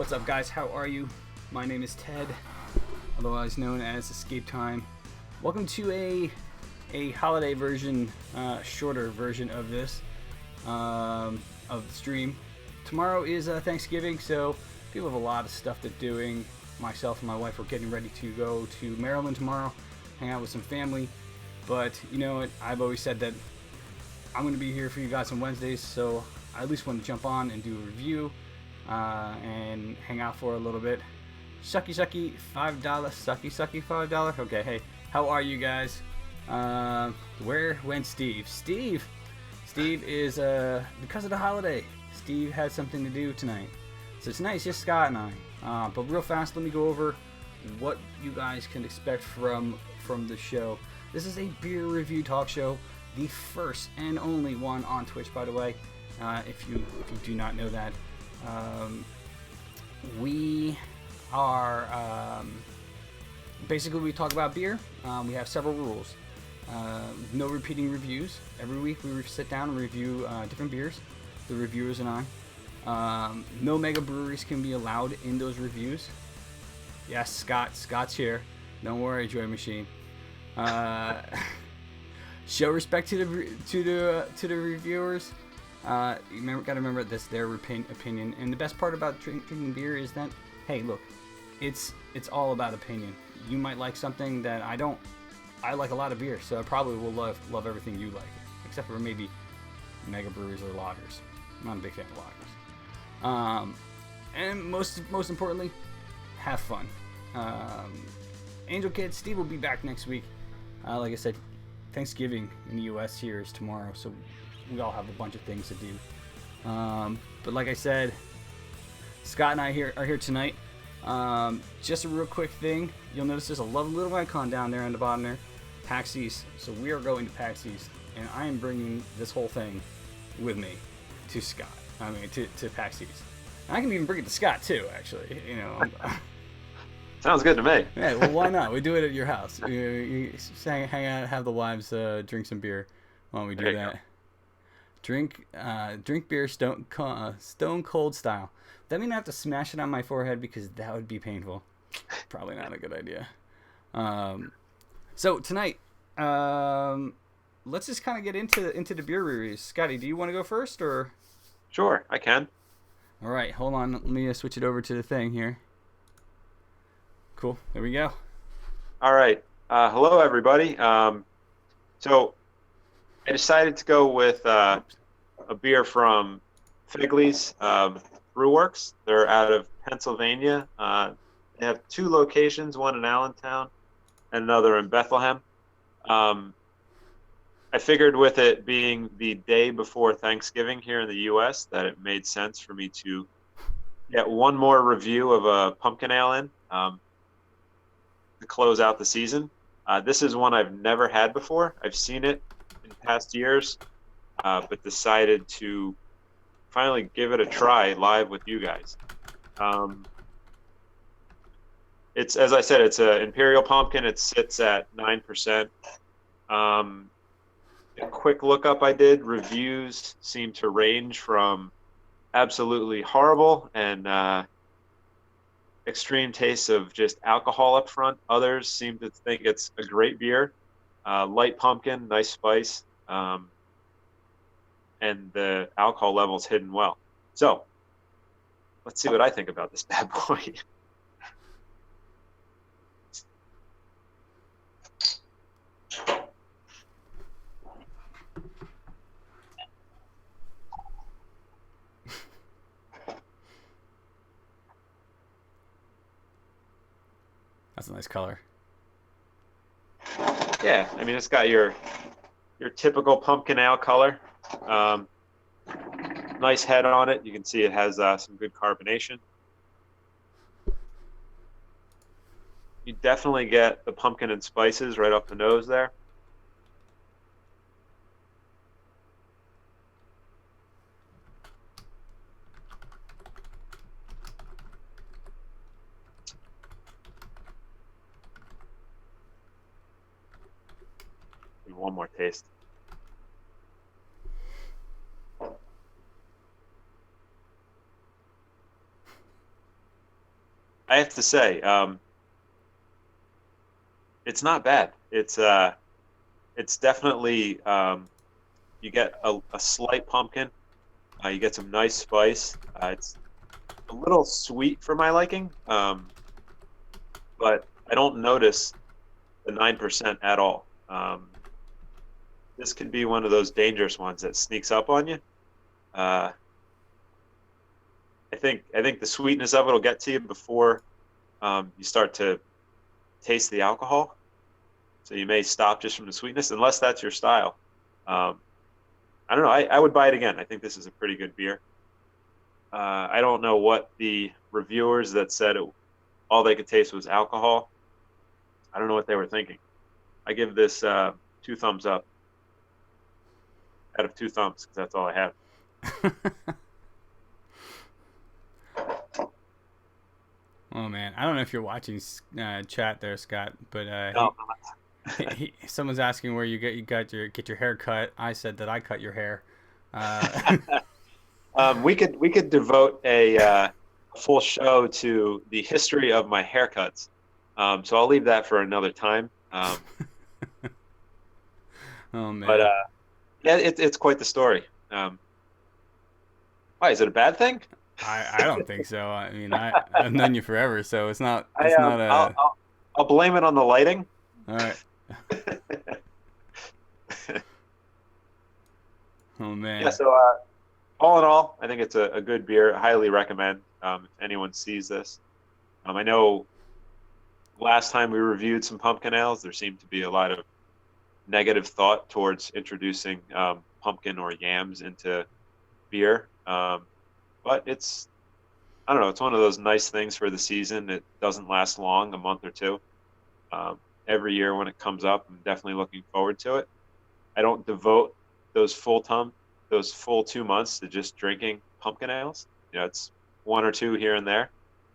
What's up, guys? How are you? My name is Ted, otherwise known as Escape Time. Welcome to a holiday version, shorter version of this, of the stream. Tomorrow is Thanksgiving, so people have a lot of stuff they're doing. Myself and my wife are getting ready to go to Maryland tomorrow, hang out with some family. But you know what? I've always said that I'm going to be here for you guys on Wednesdays, so I at least want to jump on and do a review and hang out for a little bit. Sucky $5. Sucky $5. Okay, hey, how are you guys? Where went Steve? Steve is, because of the holiday, Steve had something to do tonight. So tonight it's just Scott and I. But real fast, let me go over what you guys can expect from the show. This is a beer review talk show, the first and only one on Twitch, by the way. If you do not know that, we are basically we talk about beer. We have several rules. No repeating reviews. Every week we sit down and review different beers, the reviewers and I. No mega breweries can be allowed in those reviews. Yes, Scott's here. Don't worry, Joy Machine. Show respect to the reviewers. Gotta remember that's their opinion. And the best part about drinking beer is that, hey, look, it's all about opinion. You might like something that I don't. I like a lot of beer, so I probably will love everything you like, except for maybe mega breweries or lagers. I'm not a big fan of lagers. And most importantly, have fun. Angel Kid Steve will be back next week. Like I said, Thanksgiving in the U.S. here is tomorrow, so we all have a bunch of things to do. But like I said, Scott and I are here tonight. Just a real quick thing. You'll notice there's a lovely little icon down there on the bottom there. PAX East. So we are going to PAX East, and I am bringing this whole thing with me to Scott. To PAX East. And I can even bring it to Scott too, actually. You know. Sounds good to me. Yeah, well, why not? We do it at your house. You hang out, have the wives drink some beer. Why don't we do that? Drink beer stone cold style. That mean I have to smash it on my forehead because that would be painful. Probably not a good idea. So tonight, let's just kind of get into the beer reviews. Scotty, do you want to go first or? Sure, I can. All right, hold on. Let me switch it over to the thing here. Cool. There we go. All right. Hello, everybody. So I decided to go with a beer from Figley's Brewworks. They're out of Pennsylvania. They have two locations, one in Allentown and another in Bethlehem. I figured with it being the day before Thanksgiving here in the U.S. that it made sense for me to get one more review of a pumpkin ale in to close out the season. This is one I've never had before. I've seen it in past years, but decided to finally give it a try live with you guys. It's, as I said, it's an Imperial Pumpkin. It sits at 9%. A quick lookup I did, reviews seem to range from absolutely horrible and extreme tastes of just alcohol up front. Others seem to think it's a great beer. Light pumpkin, nice spice, and the alcohol level's hidden well. So let's see what I think about this bad boy. That's a nice color. Yeah, I mean, it's got your typical pumpkin ale color. Nice head on it. You can see it has some good carbonation. You definitely get the pumpkin and spices right off the nose there. One more taste. I have to say, it's not bad. It's definitely you get a slight pumpkin. You get some nice spice. It's a little sweet for my liking, but I don't notice the 9% at all. This could be one of those dangerous ones that sneaks up on you. Uh, I think the sweetness of it will get to you before you start to taste the alcohol. So you may stop just from the sweetness, unless that's your style. I don't know. I would buy it again. I think this is a pretty good beer. I don't know what the reviewers that said all they could taste was alcohol. I don't know what they were thinking. I give this 2 thumbs up out of 2 thumbs because that's all I have. Oh man, I don't know if you're watching chat there, Scott, but No. someone's asking where you got your hair cut. I said that I cut your hair. We could devote a full show to the history of my haircuts. So I'll leave that for another time. Oh man. But yeah, it's quite the story. Why is it a bad thing? I don't think so. I mean, I've known you forever, so it's not I'll blame it on the lighting. All right. Oh man. Yeah. So all in all, I think it's a good beer. I highly recommend if anyone sees this. I know last time we reviewed some pumpkin ales, there seemed to be a lot of negative thought towards introducing pumpkin or yams into beer. But I don't know, it's one of those nice things for the season. It doesn't last long, a month or two. Every year when it comes up, I'm definitely looking forward to it. I don't devote those full 2 months to just drinking pumpkin ales. It's 1 or 2 here and there.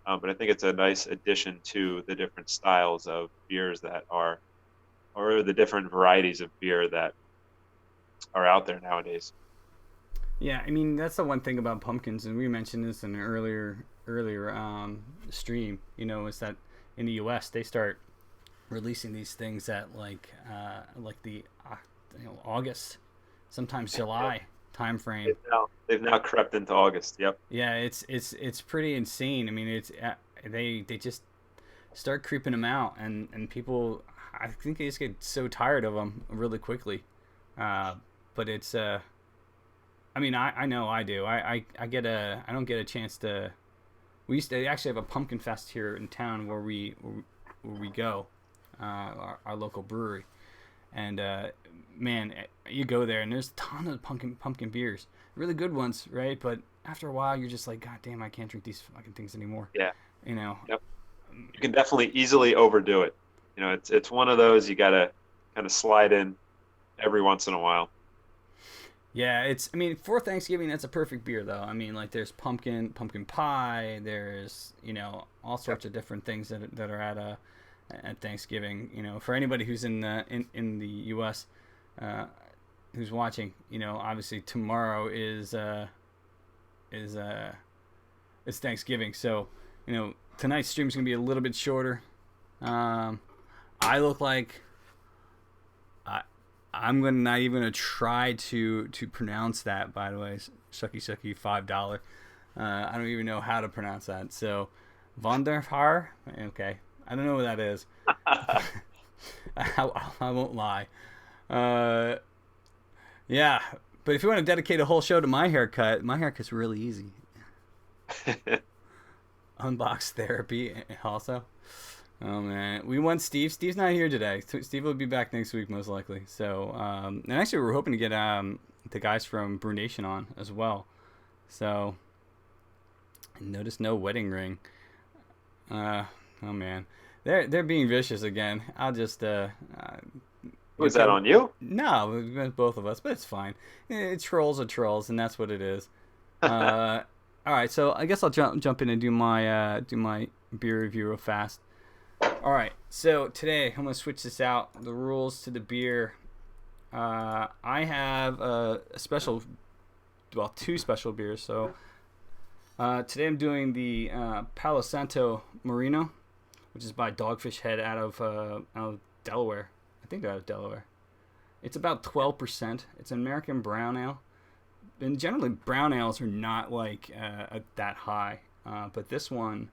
But I think it's a nice addition to the different styles of beers or the different varieties of beer that are out there nowadays. Yeah, I mean that's the one thing about pumpkins, and we mentioned this in an earlier stream. Is that in the U.S. they start releasing these things at like the August, sometimes July time frame. They've now crept into August. Yep. Yeah, it's pretty insane. I mean, it's they just start creeping them out, and people, I think they just get so tired of them really quickly. But it's I mean, I know I do. I don't get a chance to. We used to actually have a pumpkin fest here in town where we go, our local brewery, and man, you go there and there's a ton of pumpkin beers, really good ones, right? But after a while, you're just like, God damn, I can't drink these fucking things anymore. Yeah. Yep. You can definitely easily overdo it. It's one of those you gotta kind of slide in every once in a while. Yeah, I mean, for Thanksgiving, that's a perfect beer, though. I mean, like, there's pumpkin pie. There's, all sorts of different things that are at Thanksgiving. For anybody who's in the U.S. Who's watching, obviously tomorrow is Thanksgiving. So, tonight's stream is gonna be a little bit shorter. I look like. I'm not even gonna try to pronounce that. By the way, sucky $5. I don't even know how to pronounce that. So, Vonderhaar. Okay, I don't know what that is. I won't lie. Yeah, but if you want to dedicate a whole show to my haircut's really easy. Unbox therapy also. Oh man, we want Steve. Steve's not here today. Steve will be back next week most likely. So, and actually we're hoping to get the guys from Brew Nation on as well. So, notice no wedding ring. Oh man, they're being vicious again. I'll just Was that on you? No, both of us, but it's fine. Trolls are trolls, and that's what it is. All right, so I guess I'll jump in and do my beer review real fast. All right, so today I'm gonna switch this out. The rules to the beer. I have two special beers. So Today I'm doing the Palo Santo Merino, which is by Dogfish Head out of Delaware. I think they're out of Delaware. It's about 12%. It's an American brown ale. And generally brown ales are not like that high. But this one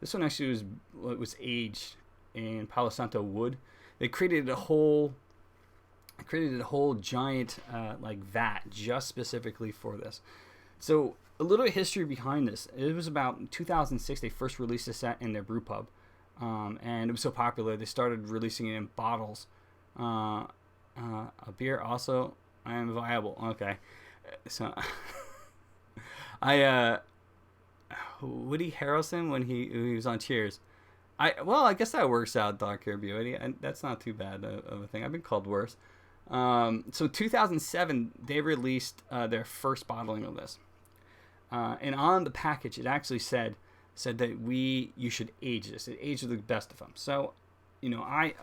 actually was aged in Palo Santo wood. They created a whole giant like vat just specifically for this. So a little history behind this. It was about 2006 they first released this in their brew pub, and it was so popular they started releasing it in bottles. A beer also. I am viable. Okay, so Woody Harrelson when he was on Cheers. I guess that works out, Dr. Beauty, and that's not too bad of a thing. I've been called worse. So 2007 they released their first bottling of this, and on the package it actually said that you should age this. It aged with the best of them. So, I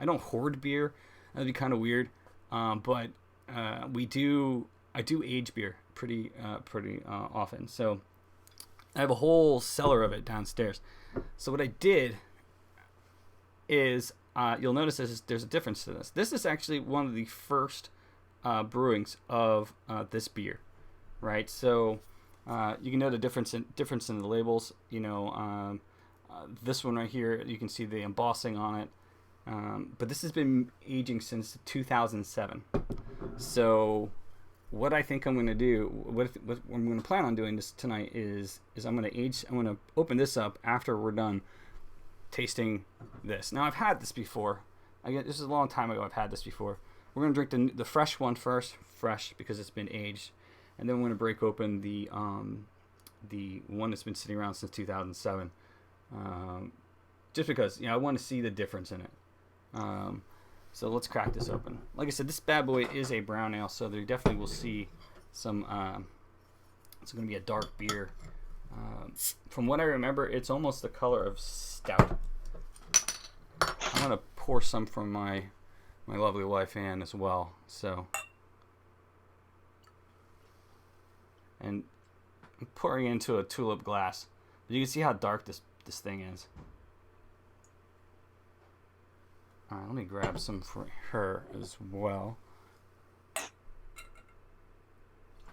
don't hoard beer. That'd be kind of weird, but I do age beer pretty often. So I have a whole cellar of it downstairs. So what I did is, you'll notice there's a difference to this. This is actually one of the first brewings of this beer, right? So you can know the difference in the labels. This one right here, you can see the embossing on it. But this has been aging since 2007. So what I think I'm going to do, what I'm going to plan on doing this tonight is I'm going to open this up after we're done tasting this. Now I've had this before. This is a long time ago. I've had this before. We're going to drink the fresh one first, fresh because it's been aged, and then we're going to break open the one that's been sitting around since 2007. Just because I want to see the difference in it. So let's crack this open. Like I said, this bad boy is a brown ale, so they definitely will see some. It's going to be a dark beer. From what I remember, it's almost the color of stout. I'm going to pour some from my lovely wife Ann as well. So, and I'm pouring into a tulip glass. But you can see how dark this thing is. All right, let me grab some for her as well.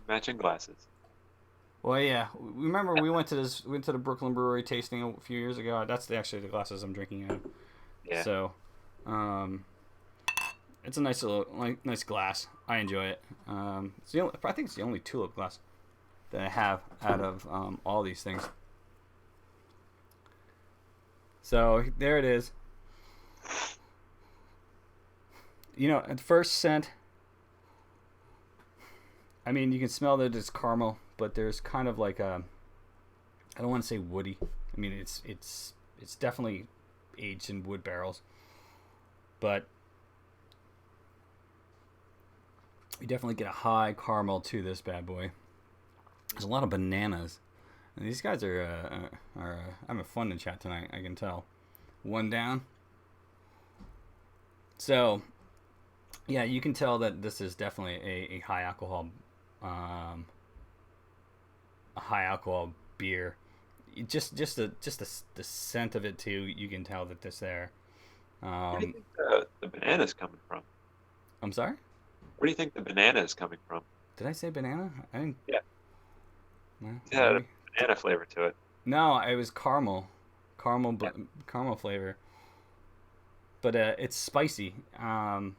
Matching glasses. Well, yeah. Remember we went to the Brooklyn Brewery tasting a few years ago. That's actually the glasses I'm drinking out of. Yeah. So, it's a nice glass. I enjoy it. I think it's the only tulip glass that I have out of all these things. So there it is. At first scent, I mean, you can smell that it's caramel, but there's kind of like I don't want to say woody. I mean, it's definitely aged in wood barrels, but you definitely get a high caramel to this bad boy. There's a lot of bananas. And these guys are having fun in chat tonight, I can tell. One down. So, yeah, you can tell that this is definitely a high alcohol beer. Just the scent of it too. You can tell that this there. Where do you think the banana is coming from? I'm sorry. Where do you think the banana is coming from? Did I say banana? I didn't. Yeah. Well, it had a banana flavor to it. No, it was caramel flavor. But it's spicy. And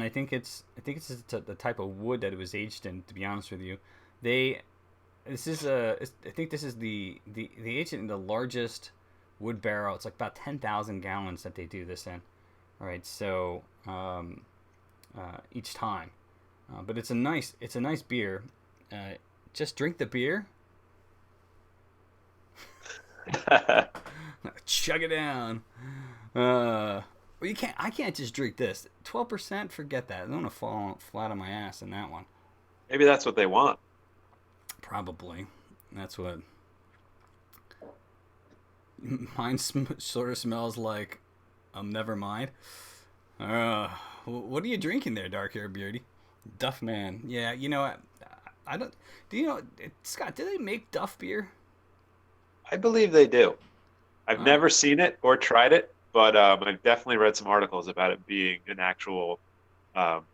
I think it's the type of wood that it was aged in. To be honest with you, I think this is the aged in the largest wood barrel. It's like about 10,000 gallons that they do this in. All right, so each time, but it's a nice beer. Just drink the beer. Chug it down. Well, I can't just drink this. 12%, forget that. I'm gonna fall flat on my ass in that one. Maybe that's what they want. Probably. That's what. Mine sort of smells like. Never mind. What are you drinking there, Dark Hair Beauty? Duff Man. Yeah, you know what? I don't. Do you know, Scott? Do they make Duff beer? I believe they do. I've Uh, never seen it or tried it, but I've definitely read some articles about it being an actual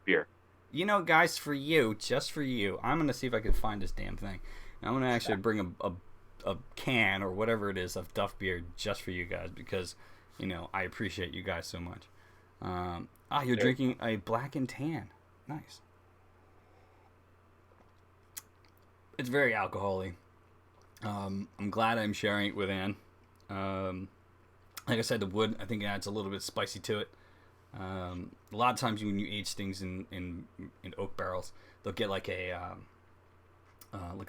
beer. you know, guys, for you, just for you, I'm gonna see if I can find this damn thing. I'm gonna actually bring a can or whatever it is of Duff beer just for you guys because, you know, I appreciate you guys so much. You're There- drinking a black and tan. Nice. It's very alcoholic. I'm glad I'm sharing it with Anne. Um, like I said, the wood I think adds a little bit spicy to it. A lot of times when you age things in oak barrels, they'll get like a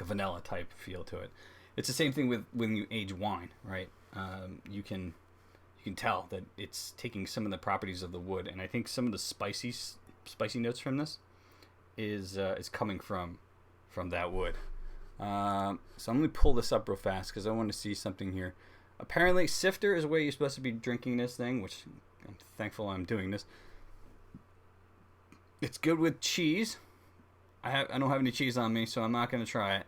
vanilla type feel to it. It's the same thing with when you age wine, right? You can tell that it's taking some of the properties of the wood, and I think some of the spicy notes from this is coming from that wood. So I'm gonna pull this up real fast because I want to see something here. Apparently, sifter is where you're supposed to be drinking this thing, which I'm thankful I'm doing this. It's good with cheese. I don't have any cheese on me, so I'm not gonna try it.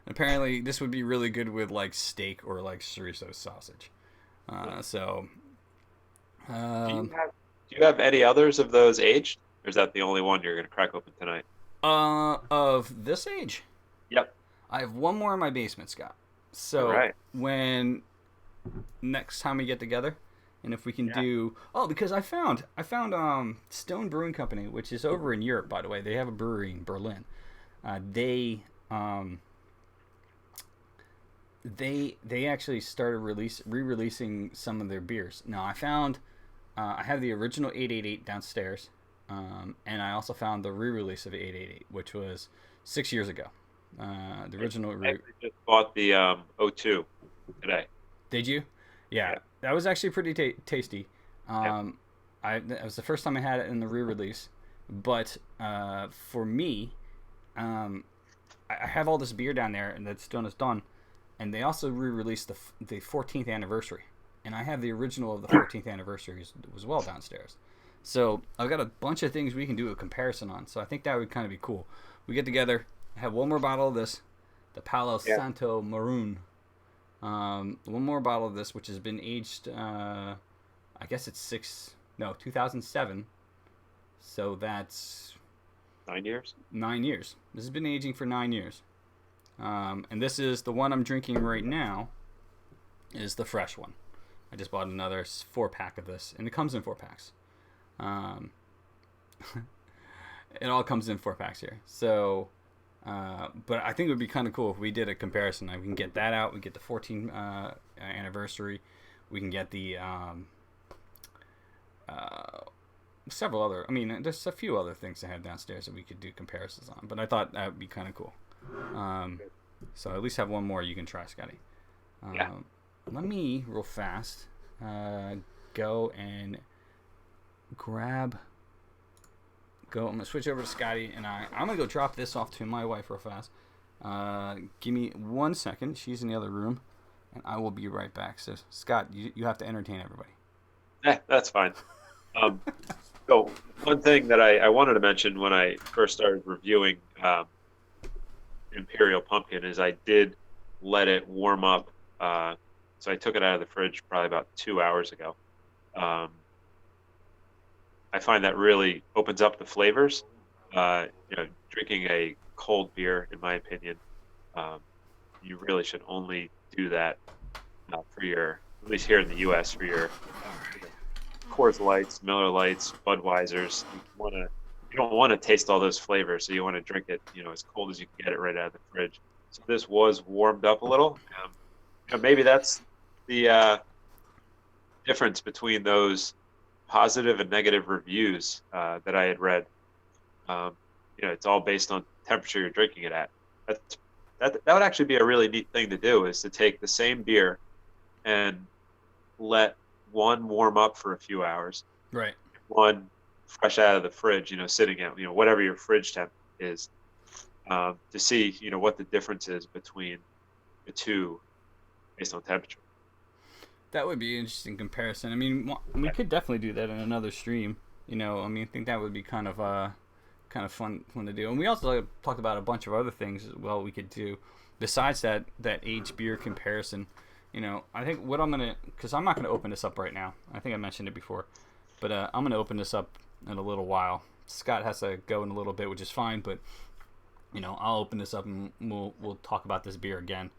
Apparently, this would be really good with like steak or like chorizo sausage. So, Do you um, have do you have any others of those aged, or is that the only one you're going to crack open tonight? of this age, Yep. I have one more in my basement, Scott. All So right. when next time we get together, and if we can Yeah. do because I found Stone Brewing Company, which is over in Europe, by the way. They have a brewery in Berlin. They they actually started re-releasing some of their beers. Now I have the original 888 downstairs, and I also found the re-release of 888, which was 6 years ago. The original. I actually just bought the O2 today. Did you? Yeah, Yeah. that was actually pretty tasty. Yeah. That was the first time I had it in the re-release, but for me, I have all this beer down there, and that's done. And they also re-released the 14th anniversary, and I have the original of the 14th anniversary as well downstairs. So I've got a bunch of things we can do a comparison on. So I think that would kind of be cool. We get together, have one more bottle of this, the Palo Yeah. Santo Maroon. One more bottle of this, which has been aged. I guess it's 2007. So that's 9 years. 9 years. This has been aging for 9 years. And this is the one I'm drinking right now. Is the fresh one. I just bought another 4-pack of this, and it comes in 4-packs. Um, it all comes in 4-packs here. So, but I think it would be kind of cool if we did a comparison. Like, we can get that out. We get the 14th anniversary. We can get the several other. I mean, there's a few other things I have downstairs that we could do comparisons on. But I thought that would be kind of cool. So at least have one more you can try, Scotty. Yeah. Let me real fast go and grab. I'm gonna switch over to Scotty, and I'm gonna go drop this off to my wife real fast. Give me 1 second. She's in the other room, and I will be right back. So Scott, you have to entertain everybody. That's fine. Um, so one thing that I wanted to mention when I first started reviewing Imperial Pumpkin is I did let it warm up. So I took it out of the fridge probably about 2 hours ago. I find that really opens up the flavors. Drinking a cold beer, in my opinion, you really should only do that for your, at least here in the U.S., for your Coors Lights, Miller Lights, Budweisers. You don't want to taste all those flavors, so you want to drink it, as cold as you can get it right out of the fridge. So this was warmed up a little. Maybe that's the difference between those positive and negative reviews that I had read. It's all based on temperature you're drinking it at. That would actually be a really neat thing to do, is to take the same beer and let one warm up for a few hours, Right. one fresh out of the fridge, sitting out, whatever your fridge temp is, to see, what the difference is between the two based on temperature. That would be an interesting comparison. I mean, we could definitely do that in another stream. I think that would be kind of fun to do. And we also talked about a bunch of other things as well we could do besides that aged beer comparison. I think what I'm gonna, because I'm not gonna open this up right now. I think I mentioned it before, but I'm gonna open this up in a little while. Scott has to go in a little bit, which is fine, but I'll open this up and we'll talk about this beer again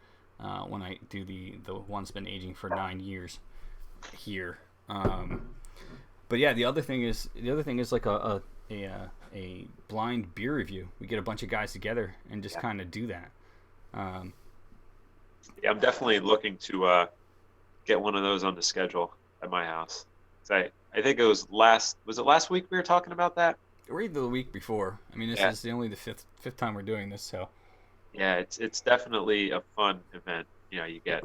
when I do the one that's been aging for 9 years here. But yeah, the other thing is like a blind beer review. We get a bunch of guys together and just kind of do that. Yeah, I'm definitely looking to get one of those on the schedule at my house. I think it was last week we were talking about that? Or even the week before. I mean, this is only the fifth time we're doing this, so. Yeah, it's definitely a fun event. You get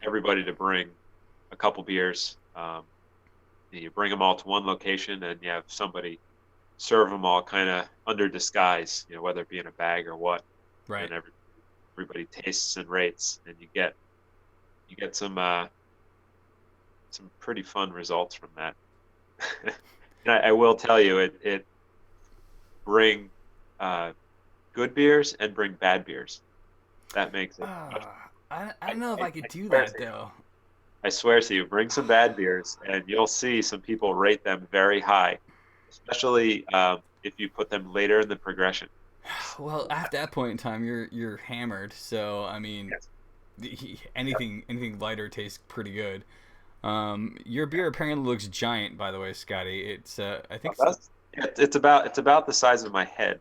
everybody to bring a couple beers. You bring them all to one location, and you have somebody serve them all kind of under disguise, whether it be in a bag or what. Right. And everybody tastes and rates, and you get some pretty fun results from that. And I will tell you, it bring good beers and bring bad beers. That makes it. I don't know if I could do that though. I swear to you, bring some bad beers, and you'll see some people rate them very high, especially if you put them later in the progression. Well, at that point in time, you're hammered. So I mean, anything lighter tastes pretty good. Your beer apparently looks giant, by the way, Scotty. It's I think it's about the size of my head.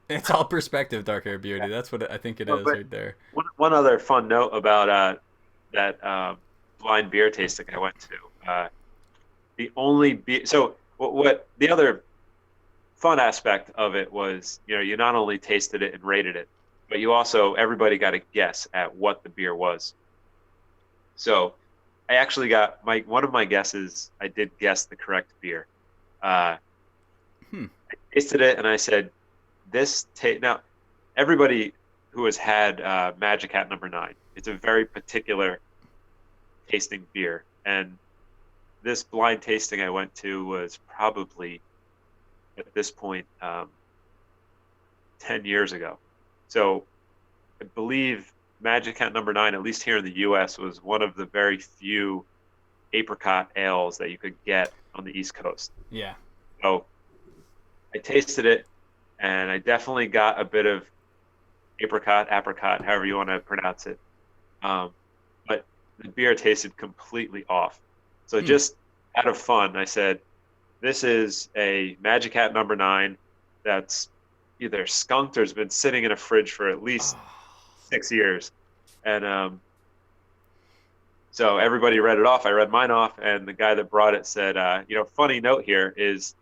It's all perspective, Dark Hair Beauty. That's what I think it is right there. One other fun note about that blind beer tasting I went to. The only beer. So what the other fun aspect of it was, you not only tasted it and rated it, but you also, everybody got a guess at what the beer was. So I actually got one of my guesses. I did guess the correct beer. I tasted it and I said, now everybody who has had Magic Hat number 9, it's a very particular tasting beer. And this blind tasting I went to was probably at this point 10 years ago. So I believe Magic Hat number 9, at least here in the U.S., was one of the very few apricot ales that you could get on the East Coast. Yeah. So I tasted it, and I definitely got a bit of apricot, however you want to pronounce it. But the beer tasted completely off. So just out of fun, I said, this is a Magic Hat number 9 that's either skunked or has been sitting in a fridge for at least 6 years. And so everybody read it off. I read mine off, and the guy that brought it said, funny note here is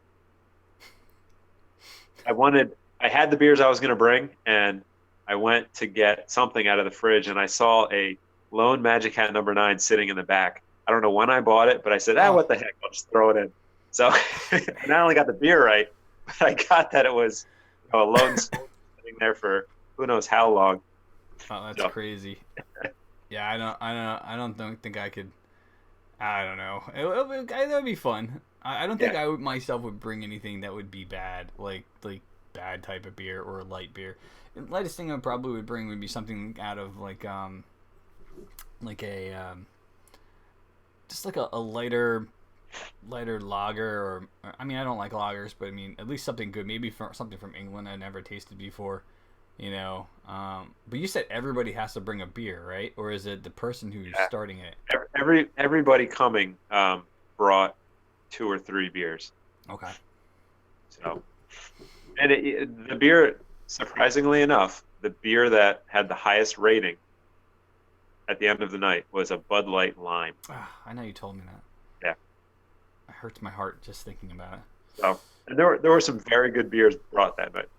I had the beers I was going to bring, and I went to get something out of the fridge, and I saw a lone Magic Hat number 9 sitting in the back. I don't know when I bought it, but I said, what the heck, I'll just throw it in. So I not only got the beer right, but I got that it was a lone sitting there for who knows how long. Oh, that's crazy. Yeah, I don't think I could. I don't know. That would be fun. I don't think I myself would bring anything that would be bad, like bad type of beer or light beer. The lightest thing I probably would bring would be something out of just like a lighter lager, or I mean, I don't like lagers, but I mean, at least something good. Maybe something from England I never tasted before. But you said everybody has to bring a beer, right? Or is it the person who's starting it? Everybody coming brought 2 or 3 beers. Okay. So, and the beer, surprisingly enough, the beer that had the highest rating at the end of the night was a Bud Light Lime. I know you told me that. Yeah. It hurts my heart just thinking about it. So, and there were some very good beers brought that night.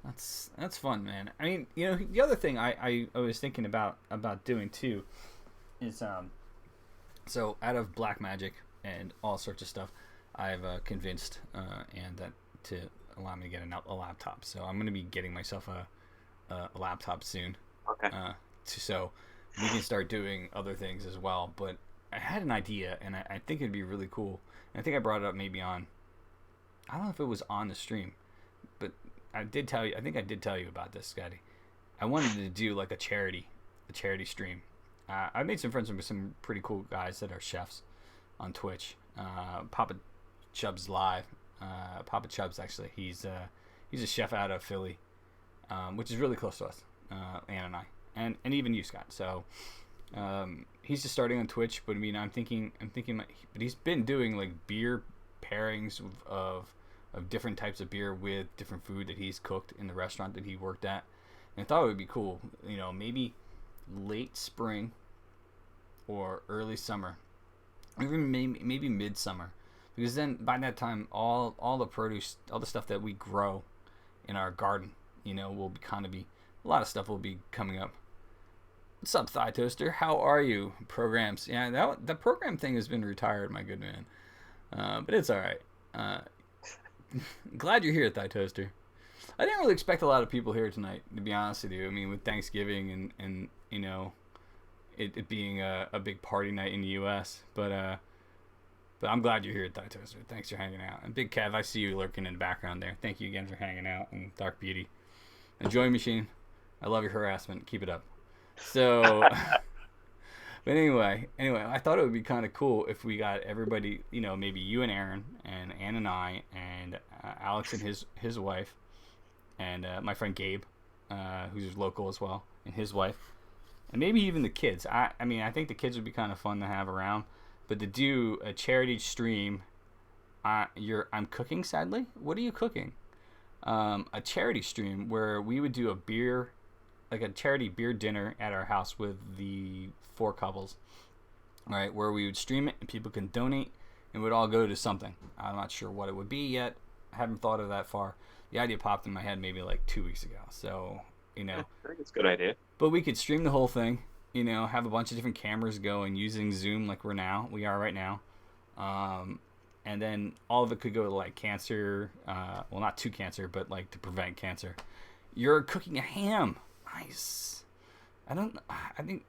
That's fun, man. I mean, the other thing I was thinking about doing too is so out of Black Magic and all sorts of stuff, I've convinced and that to allow me to get a laptop. So I'm going to be getting myself a laptop soon. Okay. So we can start doing other things as well. But I had an idea, and I think it'd be really cool. And I think I brought it up maybe on I don't know if it was on the stream, but I did tell you. I think I did tell you about this, Scotty. I wanted to do like a charity stream. I made some friends with some pretty cool guys that are chefs on Twitch. Papa Chubbs Live. Papa Chubbs, actually, he's a chef out of Philly, which is really close to us, Ann and I, and even you, Scott. So he's just starting on Twitch, but I mean, I'm thinking, but he's been doing like beer pairings of different types of beer with different food that he's cooked in the restaurant that he worked at, and I thought it would be cool, maybe late spring or early summer, or even maybe midsummer, because then by that time all the produce, all the stuff that we grow in our garden, will be a lot of stuff will be coming up. What's up, Thigh Toaster? How are you? Programs. Yeah, the program thing has been retired, my good man. But it's all right. Glad you're here, Thigh Toaster. I didn't really expect a lot of people here tonight, to be honest with you. I mean, with Thanksgiving and it being a big party night in the U.S. But I'm glad you're here, Thigh Toaster. Thanks for hanging out. And Big Kev, I see you lurking in the background there. Thank you again for hanging out. And Dark Beauty. Enjoy Machine. I love your harassment. Keep it up. So, but anyway, I thought it would be kind of cool if we got everybody, maybe you and Aaron and Ann and I and Alex and his wife and my friend Gabe, who's local as well, and his wife, and maybe even the kids. I think the kids would be kind of fun to have around, but to do a charity stream, I'm cooking, sadly. What are you cooking? A charity stream where we would do a charity beer dinner at our house with the 4 couples, right? Where we would stream it and people can donate and it would all go to something. I'm not sure what it would be yet. I haven't thought of that far. The idea popped in my head maybe like 2 weeks ago. So, I think it's a good idea. But we could stream the whole thing, have a bunch of different cameras going using Zoom like we are right now. And then all of it could go to like cancer, well, not to cancer, but like to prevent cancer. You're cooking a ham. Nice. I think,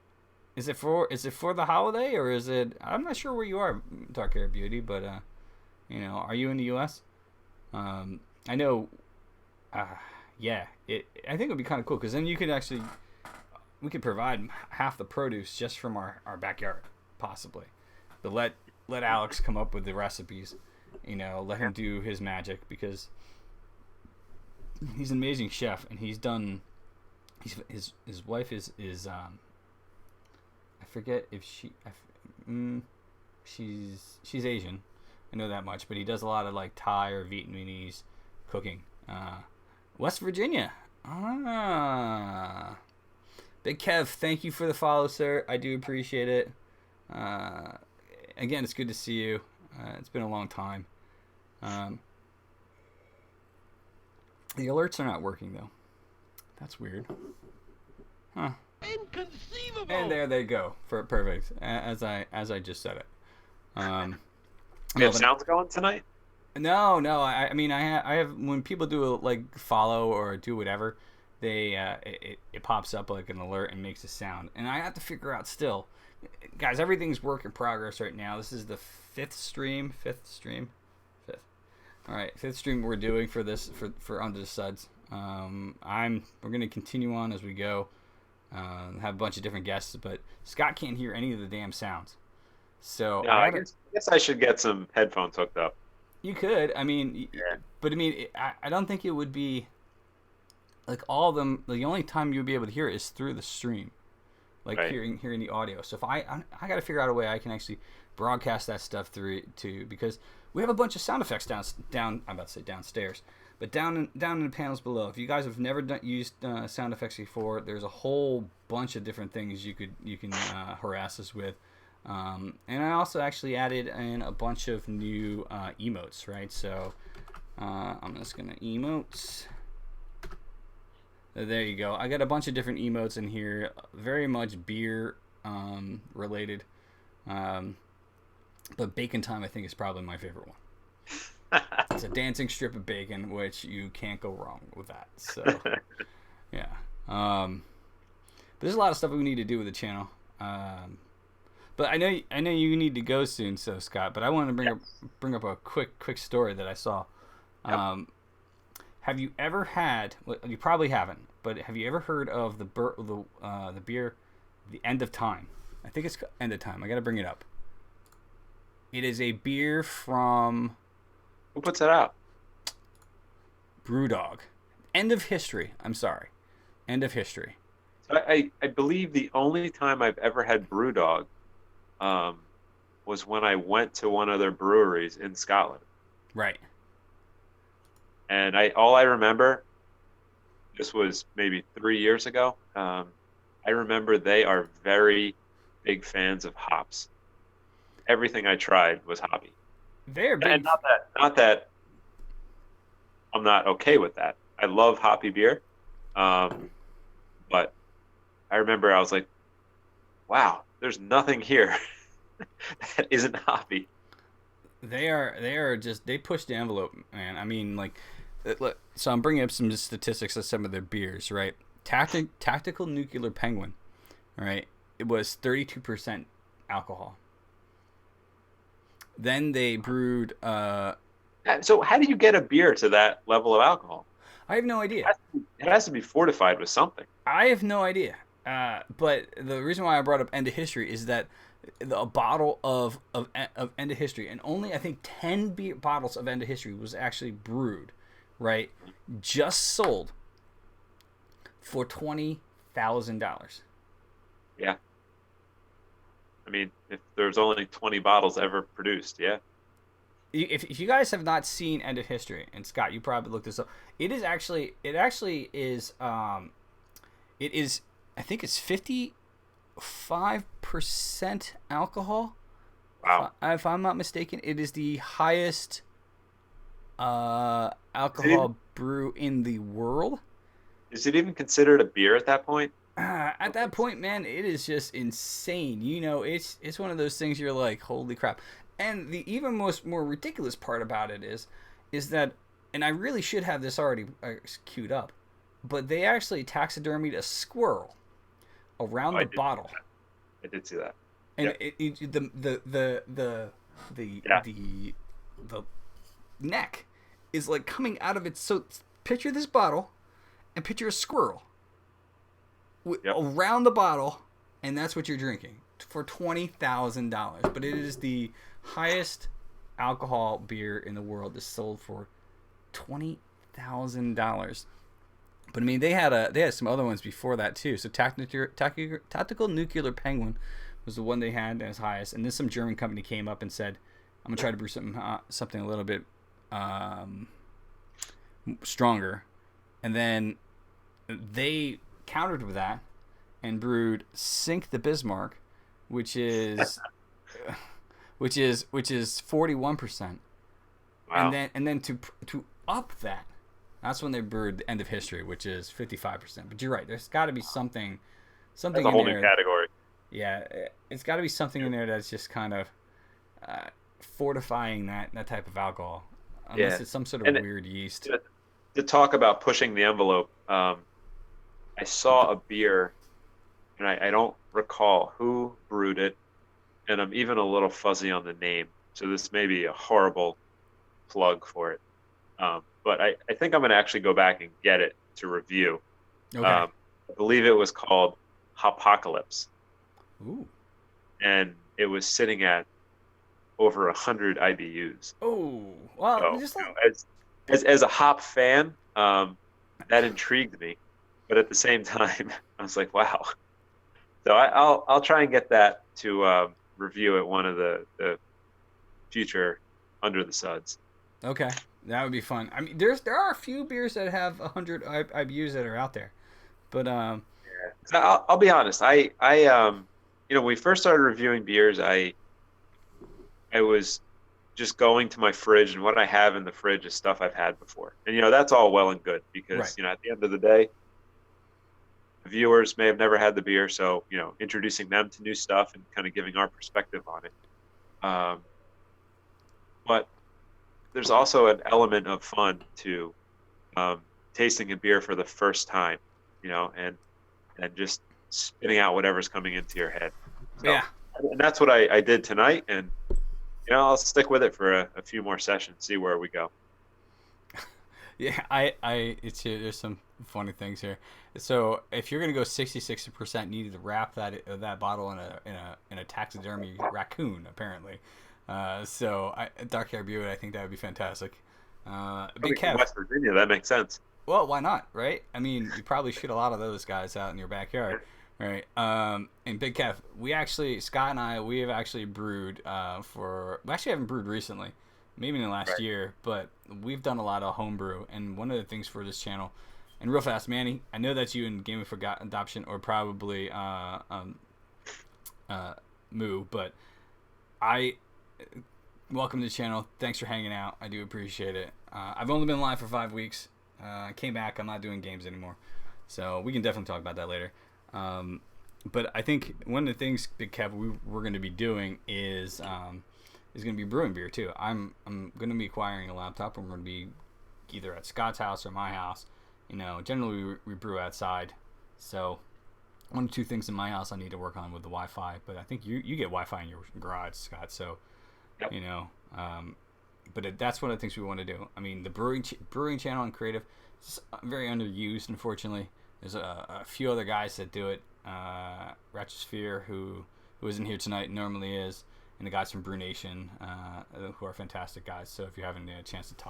is it for the holiday or is it, I'm not sure where you are, Dark Hair Beauty, but are you in the US? I know, yeah, I think it would be kind of cool because then we could provide half the produce just from our backyard, possibly. But let Alex come up with the recipes, let him do his magic because he's an amazing chef and he's done. His wife is I forget if she's Asian, I know that much, but he does a lot of like Thai or Vietnamese cooking. West Virginia. Big Kev, thank you for the follow, sir. I do appreciate it. Again, it's good to see you. It's been a long time. The alerts are not working though. That's weird. Huh. Inconceivable. And there they go. Perfect. As I just said it. You have sounds going tonight? No. I mean, I have when people do like follow or do whatever, they it pops up like an alert and makes a sound, and I have to figure out still, guys. Everything's work in progress right now. This is the fifth stream. All right, fifth stream we're doing for this for Under the Suds. We're gonna continue on as we go. Have a bunch of different guests, but Scott can't hear any of the damn sounds. So no, I guess I should get some headphones hooked up. You could. I mean, yeah. But I mean, I don't think it would be like all of them. The only time you would be able to hear it is through the stream, like right. hearing the audio. So if I got to figure out a way I can actually broadcast that stuff through to, because we have a bunch of sound effects down. I'm about to say downstairs, but down in the panels below. If you guys have never used sound effects before, there's a whole bunch of different things you can harass us with. And I also actually added in a bunch of new emotes, right? So I'm just gonna emotes. There you go. I got a bunch of different emotes in here, very much beer related. But bacon time, I think, is probably my favorite one. It's a dancing strip of bacon, which you can't go wrong with that. So yeah. But there's a lot of stuff we need to do with the channel. But I know you need to go soon, so Scott. But I wanted to bring up a quick story that I saw. Yep. Have you ever had? Well, you probably haven't, but have you ever heard of the beer, the End of Time? I think it's End of Time. I got to bring it up. It is a beer from Who puts it out? Brewdog. End of History. I'm sorry. End of History. So I believe the only time I've ever had BrewDog was when I went to one of their breweries in Scotland. Right. And all I remember, this was maybe 3 years ago. I remember they are very big fans of hops. Everything I tried was hoppy. They're big. And not that I'm not okay with that. I love hoppy beer. But I remember I was like, wow, there's nothing here that isn't hoppy. They are just, they push the envelope, man. I mean, like, look, so I'm bringing up some statistics of some of their beers, right? Tactical Nuclear Penguin, right? It was 32% alcohol. Then they brewed. So how do you get a beer to that level of alcohol? I have no idea. It has to be fortified with something. I have no idea. But the reason why I brought up End of History is that a bottle of End of History, and only I think 10 bottles of End of History was actually brewed, right? Just sold for $20,000. Yeah. I mean, if there's only 20 bottles ever produced, yeah. If you guys have not seen End of History, and Scott, you probably looked this up. It actually is I think it's 55% alcohol. Wow. If I'm not mistaken, it is the highest alcohol brew in the world. Is it even considered a beer at that point? At that point, man, it is just insane. You know, it's one of those things you're like, holy crap. And the even more ridiculous part about it is that, and I really should have this already queued up, but they actually taxidermied a squirrel around the bottle. I did see that. And the neck is like coming out of it. So picture this bottle, and picture a squirrel around the bottle, and that's what you're drinking for $20,000. But it is the highest alcohol beer in the world that's sold for $20,000. But I mean, they had some other ones before that too. So Tactical Nuclear Penguin was the one they had as highest, and then some German company came up and said, "I'm gonna try to brew something a little bit stronger," and then they countered with that and brewed Sink the Bismarck, which is 41%. Wow. And then to up that, that's when they brewed the End of History, which is 55%. But you're right, there's got to be something That's a in whole there. new category. Yeah, it's got to be something in there that's just kind of fortifying that type of alcohol, unless it's some sort of weird yeast. To talk about pushing the envelope, I saw a beer, and I don't recall who brewed it, and I'm even a little fuzzy on the name, so this may be a horrible plug for it. But I think I'm going to actually go back and get it to review. Okay. I believe it was called Hopocalypse. Ooh. And it was sitting at over 100 IBUs. Oh, well, So, just like as a hop fan, that intrigued me. But at the same time, I was like, wow. So I'll try and get that to review at one of the future Under the Suds. okay, that would be fun. I mean, there are a few beers that have 100 IBUs that are out there, but So I'll be honest. I when we first started reviewing beers, I was just going to my fridge, and what I have in the fridge is stuff I've had before. And that's all well and good because Right. at the end of the day, the viewers may have never had the beer, so introducing them to new stuff and kind of giving our perspective on it. But there's also an element of fun to tasting a beer for the first time, and just spitting out whatever's coming into your head. So, yeah. and that's what I did tonight, and I'll stick with it for a few more sessions, see where we go. Yeah, there's some funny things here. So if you're gonna go 66%, you need to wrap that bottle in a taxidermy raccoon, apparently. Dark hair Buick, I think that would be fantastic. Big Coming from Kev, West Virginia, that makes sense. well, why not, right? I mean, you probably shoot a lot of those guys out in your backyard, right? And Big Kev, Scott and I, we have actually brewed we actually haven't brewed recently, maybe in the last Right. year, but we've done a lot of homebrew. And one of the things for this channel, and real fast, Manny, I know that's you in Game of Adoption or probably Moo, but I welcome to the channel. Thanks for hanging out. I do appreciate it. I've only been live for 5 weeks. I came back. I'm not doing games anymore, so we can definitely talk about that later. But I think one of the things, Big Kev, we're going to be doing is going to be brewing beer too. I'm going to be acquiring a laptop, and we're going to be either at Scott's house or my house. You know, generally we brew outside, so one or two things in my house I need to work on with the Wi-Fi. But I think you get Wi-Fi in your garage, Scott. So, Yep. you know, but that's one of the things we want to do. I mean, the brewing channel and creative is very underused, unfortunately. There's a few other guys that do it. Ratchet Sphere, who isn't here tonight, normally is, and the guys from Brew Nation, who are fantastic guys. So if you haven't had a chance to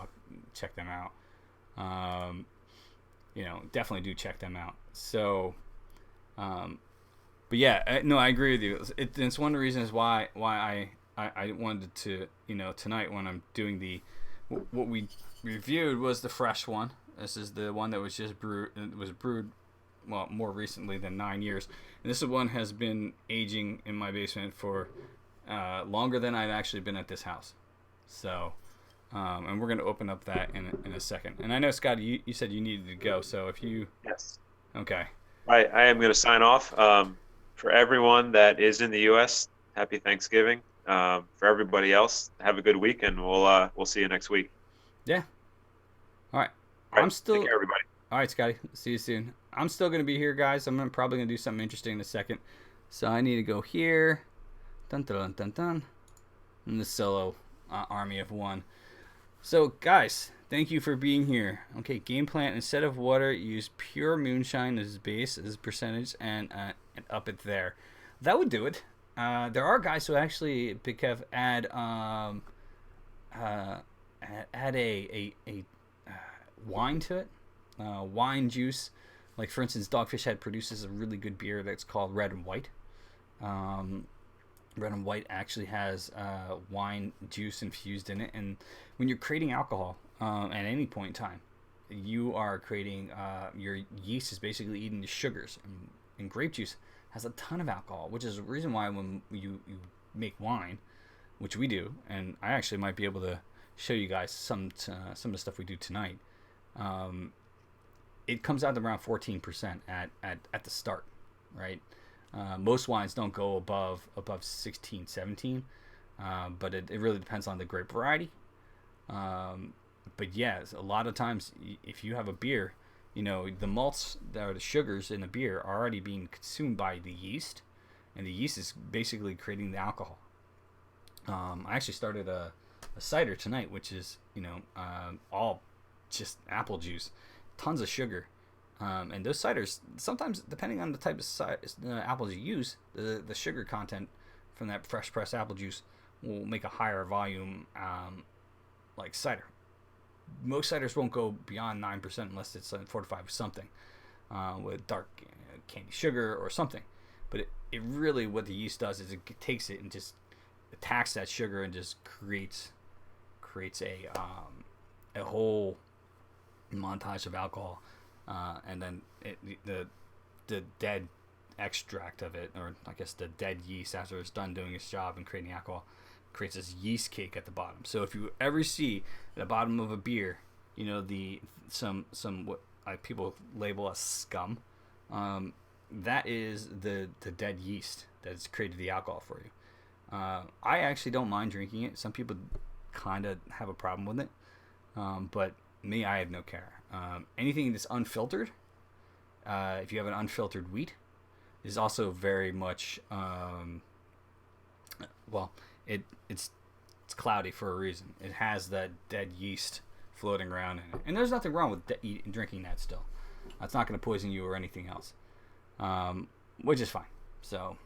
check them out. You know, definitely do check them out. So, but yeah, no, I agree with you. It's one of the reasons why I wanted to, you know, tonight when I'm doing what we reviewed was the fresh one. This is the one that was just brewed. It was brewed, well, more recently than 9 years. And this one has been aging in my basement for longer than I've actually been at this house. So, and we're going to open up that in a second. And I know, Scott, you said you needed to go. So if you... Yes. Okay. I am going to sign off. For everyone that is in the U.S., happy Thanksgiving. For everybody else, have a good week, and we'll see you next week. Yeah. All right. All right, I'm still... Take care, everybody. All right, Scotty. See you soon. I'm still going to be here, guys. I'm probably going to do something interesting in a second. So I need to go here. Dun, dun, dun, dun. And the solo army of one. So, guys, thank you for being here. Okay, game plan. Instead of water, use pure moonshine as base, as percentage, and up it there. That would do it. There are guys who actually, Big Kev, add a wine to it. Wine juice, like for instance, Dogfish Head produces a really good beer that's called Red and White. Red and White actually has wine juice infused in it, and when you're creating alcohol at any point in time, you are creating your yeast is basically eating the sugars, and grape juice has a ton of alcohol, which is the reason why when you make wine, which we do, and I actually might be able to show you guys some of the stuff we do tonight. It comes out to around 14% at the start, right? Most wines don't go above 16, 17, but it really depends on the grape variety. But yeah, a lot of times if you have a beer, you know, the malts or the sugars in the beer are already being consumed by the yeast, and the yeast is basically creating the alcohol. I actually started a cider tonight, which is, you know, all just apple juice, tons of sugar, and those ciders sometimes, depending on the type of apples you use, the sugar content from that fresh pressed apple juice will make a higher volume like cider. Most ciders won't go beyond 9% unless it's fortified with something, with dark candy sugar or something. But it really, what the yeast does is it takes it and just attacks that sugar and just creates a whole montage of alcohol, and then the dead extract of it, or I guess the dead yeast after it's done doing its job and creating alcohol, creates this yeast cake at the bottom. So if you ever see at the bottom of a beer, you know, some what people label as scum, that is the dead yeast that's created the alcohol for you. I actually don't mind drinking it. Some people kind of have a problem with it, but me, I have no care. Anything that's unfiltered, if you have an unfiltered wheat, is also very much well, it's cloudy for a reason. It has that dead yeast floating around in it. And there's nothing wrong with drinking that still. It's not going to poison you or anything else, which is fine. So,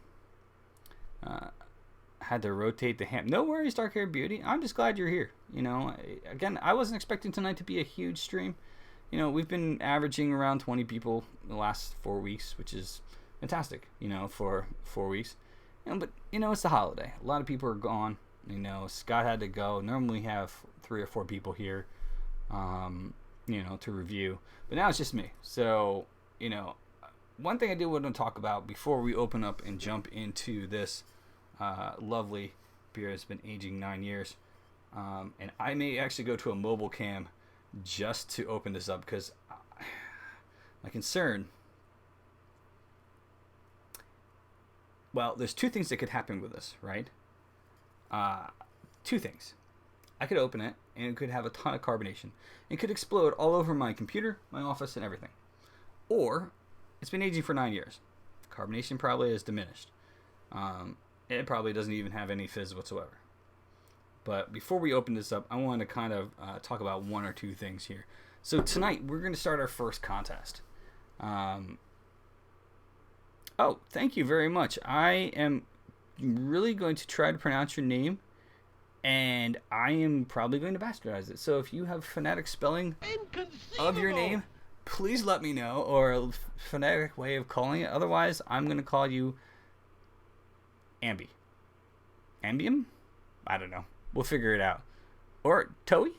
had to rotate the ham. No worries, Dark Haired Beauty. I'm just glad you're here. You know, again, I wasn't expecting tonight to be a huge stream. You know, we've been averaging around 20 people the last 4 weeks, which is fantastic, you know, for 4 weeks. You know, but, you know, it's the holiday. A lot of people are gone. You know, Scott had to go. Normally we have 3 or 4 people here, you know, to review. But now it's just me. So, you know, one thing I do want to talk about before we open up and jump into this lovely beer that's been aging 9 years. And I may actually go to a mobile cam just to open this up because my concern... Well, there's 2 things that could happen with this, right? 2 things. I could open it, and it could have a ton of carbonation. It could explode all over my computer, my office, and everything. Or, it's been aging for 9 years. Carbonation probably is diminished. It probably doesn't even have any fizz whatsoever. But before we open this up, I want to kind of talk about 1 or 2 things here. So tonight, we're going to start our first contest. Oh, thank you very much. I am really going to try to pronounce your name, and I am probably going to bastardize it. So if you have phonetic spelling of your name, please let me know, or a phonetic way of calling it. Otherwise, I'm going to call you Ambi. Ambium? I don't know. We'll figure it out. Or Toei?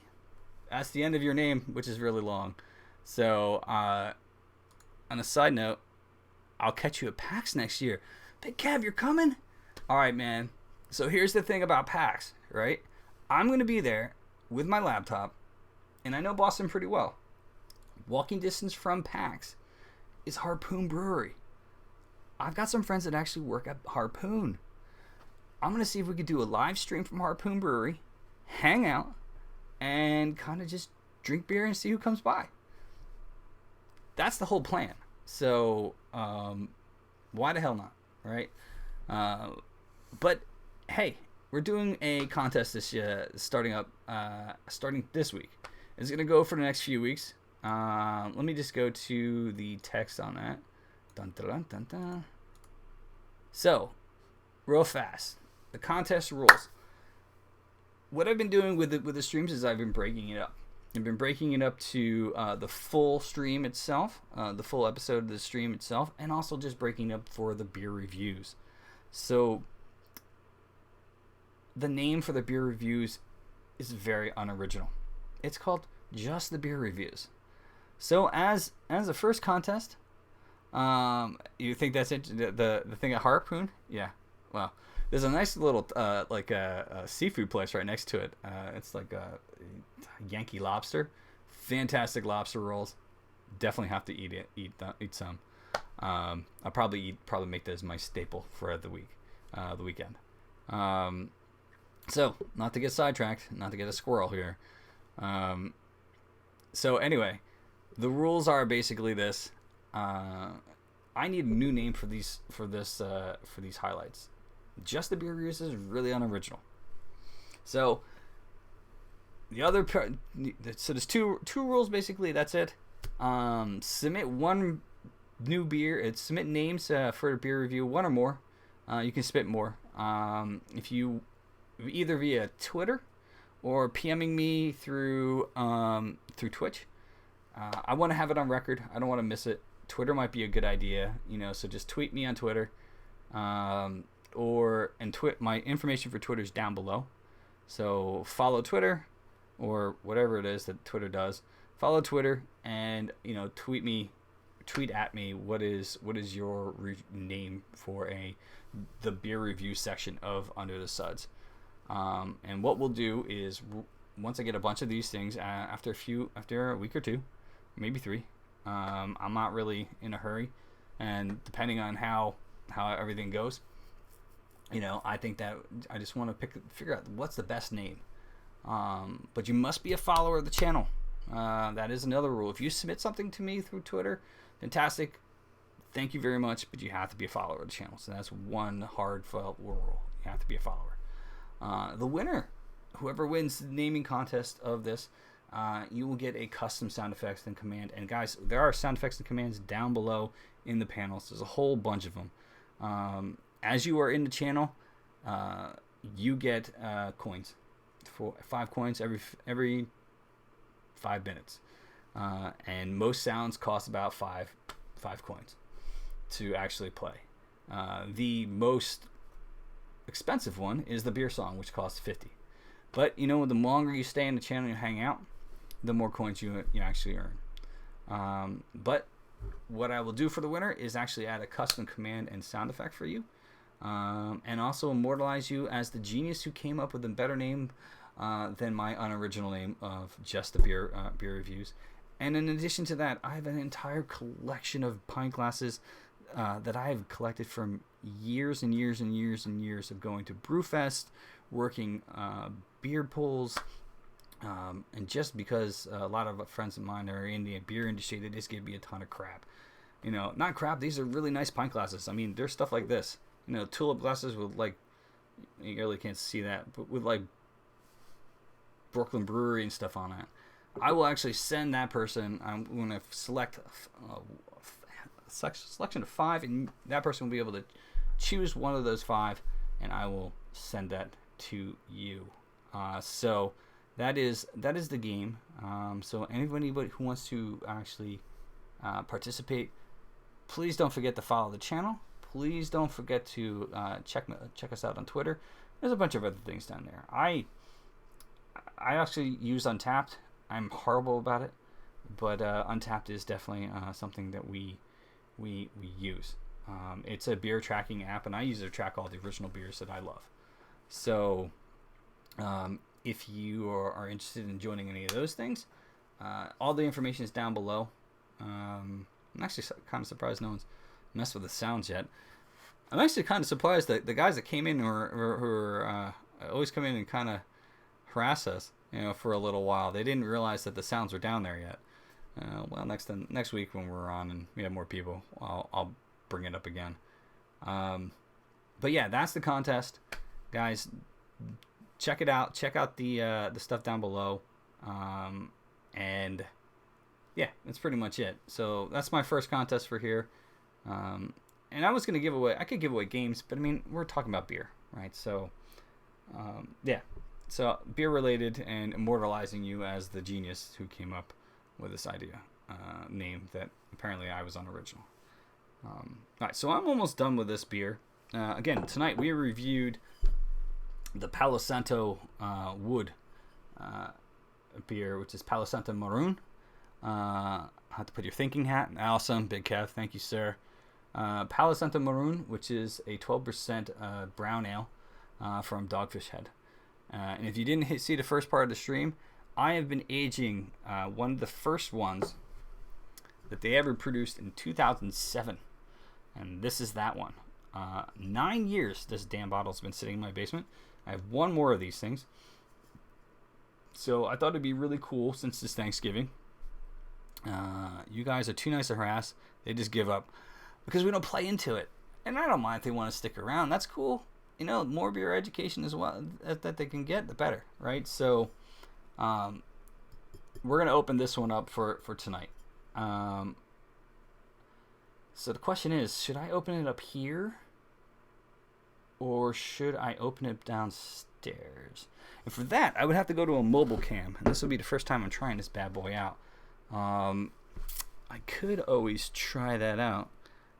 That's the end of your name, which is really long. So, on a side note, I'll catch you at PAX next year. Big Kev, you're coming? All right, man. So here's the thing about PAX, right? I'm going to be there with my laptop, and I know Boston pretty well. Walking distance from PAX is Harpoon Brewery. I've got some friends that actually work at Harpoon. I'm going to see if we could do a live stream from Harpoon Brewery, hang out, and kind of just drink beer and see who comes by. That's the whole plan. So, why the hell not, right? But, hey, we're doing a contest this starting this week. It's going to go for the next few weeks. Let me just go to the text on that. Dun, dun, dun, dun, dun. So, real fast, the contest rules. What I've been doing with the streams is I've been breaking it up. I've been breaking it up to the full stream itself, the full episode of the stream itself, and also just breaking up for the beer reviews. So the name for the beer reviews is very unoriginal. It's called Just the Beer Reviews. So as the first contest, you think that's it? The thing at Harpoon? Yeah. Well, there's a nice little like a seafood place right next to it. It's like a Yankee Lobster. Fantastic lobster rolls. Definitely have to eat some. I'll probably make that as my staple for the weekend. So not to get sidetracked, not to get a squirrel here. So anyway, the rules are basically this. I need a new name for these highlights. Just the beer reviews is really unoriginal. So the other so there's two rules basically. That's it. Submit one new beer. Submit names for a beer review, 1 or more. You can submit more. If you either via Twitter or PMing me through Twitch. I want to have it on record. I don't want to miss it. Twitter might be a good idea, so just tweet me on Twitter. My information for Twitter is down below. So follow Twitter or whatever it is that Twitter does. Follow Twitter and tweet at me what is your name for the beer review section of Under the Suds. And what we'll do is once I get a bunch of these things after a week or 2, maybe 3. I'm not really in a hurry, and depending on how everything goes, I think that I just want to figure out what's the best name. But you must be a follower of the channel. That is another rule. If you submit something to me through Twitter, fantastic. Thank you very much, but you have to be a follower of the channel. So that's one hard felt rule. You have to be a follower. The winner, whoever wins the naming contest of this, you will get a custom sound effects and command. And guys, there are sound effects and commands down below in the panels. There's a whole bunch of them. As you are in the channel, you get coins, for 5 coins every 5 minutes, and most sounds cost about five coins to actually play. The most expensive one is the beer song, which costs 50. But the longer you stay in the channel and you hang out, the more coins you actually earn. But what I will do for the winner is actually add a custom command and sound effect for you, and also immortalize you as the genius who came up with a better name than my unoriginal name of just the beer reviews. And in addition to that, I have an entire collection of pint glasses that I have collected from years and years and years and years of going to Brewfest, working beer pools, and just because a lot of friends of mine are in the beer industry, they just give me a ton of crap. Not crap, these are really nice pint glasses. I mean, there's stuff like this. Tulip glasses with, like, you really can't see that, but with, like, Brooklyn Brewery and stuff on it. I will actually send that person, I'm going to select a selection of 5, and that person will be able to choose one of those 5, and I will send that to you. So that is the game. So anybody who wants to actually participate, please don't forget to follow the channel. Please don't forget to check us out on Twitter. There's a bunch of other things down there. I actually use Untapped. I'm horrible about it, but Untapped is definitely something that we use. It's a beer tracking app, and I use it to track all the original beers that I love. So if you are interested in joining any of those things, all the information is down below. I'm actually kind of surprised no one's messed with the sounds yet. I'm actually kind of surprised that the guys that came in who always come in and kind of harass us, for a little while. They didn't realize that the sounds were down there yet. Well, next week when we're on and we have more people, I'll bring it up again. But yeah, that's the contest, guys. Check it out. Check out the stuff down below, and yeah, that's pretty much it. So that's my first contest for here. And I was gonna give away. I could give away games, but I mean, we're talking about beer, right? So yeah. So beer related and immortalizing you as the genius who came up with this idea name that apparently I was unoriginal. All right, so I'm almost done with this beer. Again, tonight we reviewed the Palo Santo wood beer, which is Palo Santo Maroon. I have to put your thinking hat. Allison, Big Kev, thank you, sir. Palo Santo Maroon, which is a 12% brown ale from Dogfish Head. And if you didn't see the first part of the stream, I have been aging one of the first ones that they ever produced in 2007. And this is that one. 9 years this damn bottle's been sitting in my basement. I have one more of these things. So I thought it'd be really cool since it's Thanksgiving. You guys are too nice to harass. They just give up because we don't play into it. And I don't mind if they want to stick around. That's cool. More beer education as well that they can get, the better, right? So we're going to open this one up for tonight. So the question is, should I open it up here or should I open it downstairs? And for that, I would have to go to a mobile cam, and this will be the first time I'm trying this bad boy out. I could always try that out.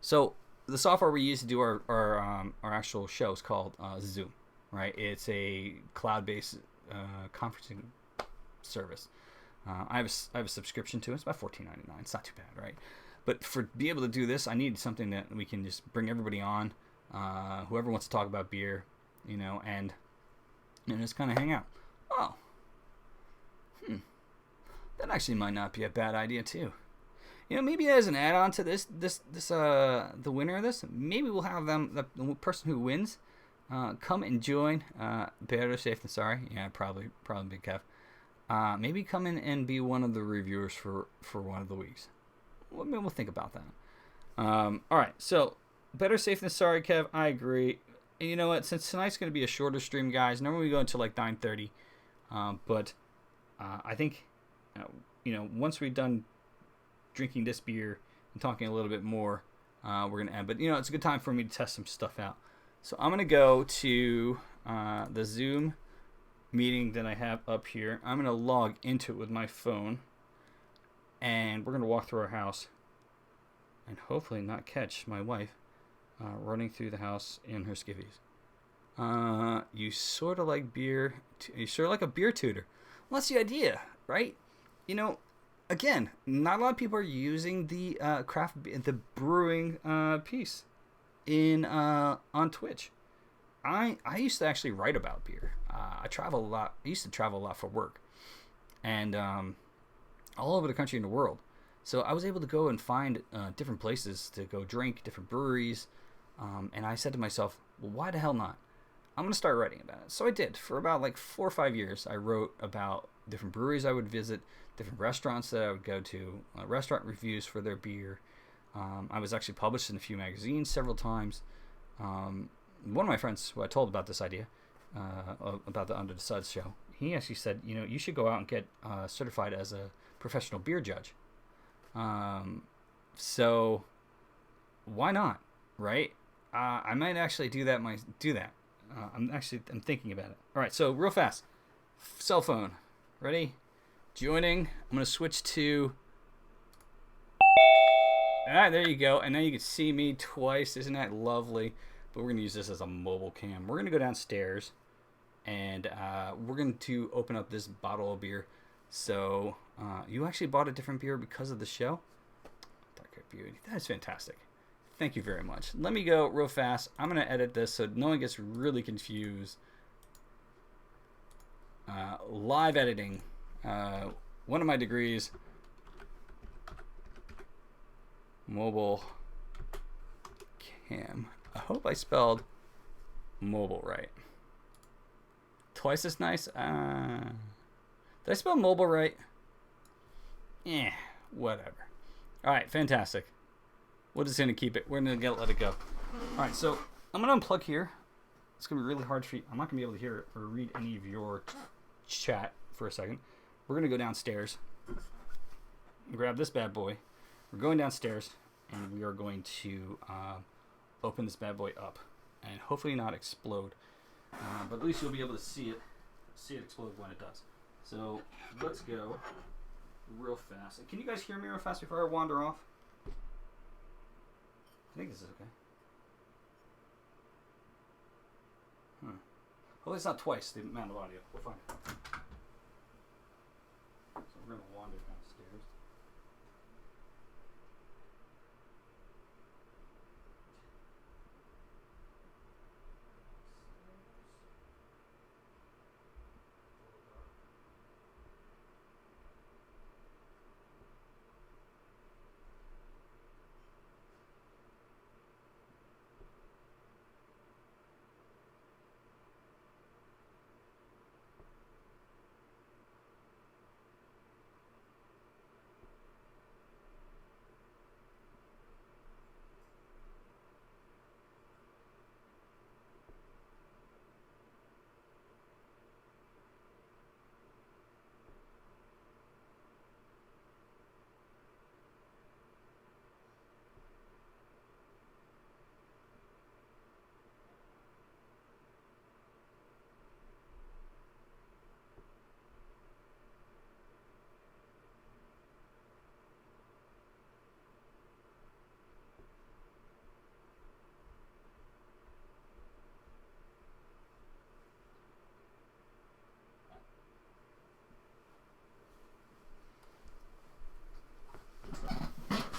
So the software we use to do our actual show is called Zoom, right? It's a cloud-based conferencing service. I have a subscription to it. It's about $14.99. It's not too bad, right? But for be able to do this, I need something that we can just bring everybody on, whoever wants to talk about beer, and just kind of hang out. Oh, that actually might not be a bad idea too. Maybe as an add-on to this the winner of this, maybe we'll have them, the person who wins, come and join. Better safe than sorry. Yeah, probably Big Kev. Maybe come in and be one of the reviewers for one of the weeks. Well, maybe we'll think about that. All right, so better safe than sorry, Kev. I agree. And you know what? Since tonight's going to be a shorter stream, guys. Normally we go until like 9:30, but I think once we're done drinking this beer and talking a little bit more, we're going to end. But, it's a good time for me to test some stuff out. So I'm going to go to the Zoom meeting that I have up here. I'm going to log into it with my phone. And we're going to walk through our house. And hopefully not catch my wife running through the house in her skivvies. You sort of like beer. You sort of like a beer tutor. Well, that's the idea, right? Again, not a lot of people are using the the brewing piece on Twitch. I used to actually write about beer. I travel a lot. I used to travel a lot for work, and all over the country and the world. So I was able to go and find different places to go drink, different breweries, and I said to myself, well, why the hell not? I'm going to start writing about it. So I did. For about like 4 or 5 years, I wrote about different breweries I would visit, different restaurants that I would go to, restaurant reviews for their beer. I was actually published in a few magazines several times. One of my friends who I told about this idea, about the Under the Suds show, he actually said, you should go out and get certified as a professional beer judge. So why not, right? I might actually do that. I'm thinking about it. All right, so real fast, cell phone, ready? Joining. I'm gonna switch to. All right, there you go. And now you can see me twice. Isn't that lovely? But we're gonna use this as a mobile cam. We're gonna go downstairs, and we're going to open up this bottle of beer. So you actually bought a different beer because of the show. Dark Beauty. That is fantastic. Thank you very much. Let me go real fast. I'm going to edit this so no one gets really confused. Live editing. One of my degrees. Mobile cam. I hope I spelled mobile right. Twice as nice. Did I spell mobile right? Whatever. All right, fantastic. We're just gonna keep it. We're gonna let it go. All right, so I'm gonna unplug here. It's gonna be really hard for you. I'm not gonna be able to hear or read any of your chat for a second. We're gonna go downstairs. Grab this bad boy. We're going downstairs, and we are going to open this bad boy up, and hopefully not explode. But at least you'll be able to see it explode when it does. So let's go real fast. Can you guys hear me real fast before I wander off? I think this is okay. Well, it's not twice the amount of audio. We'll find it. So we're going to wander downstairs.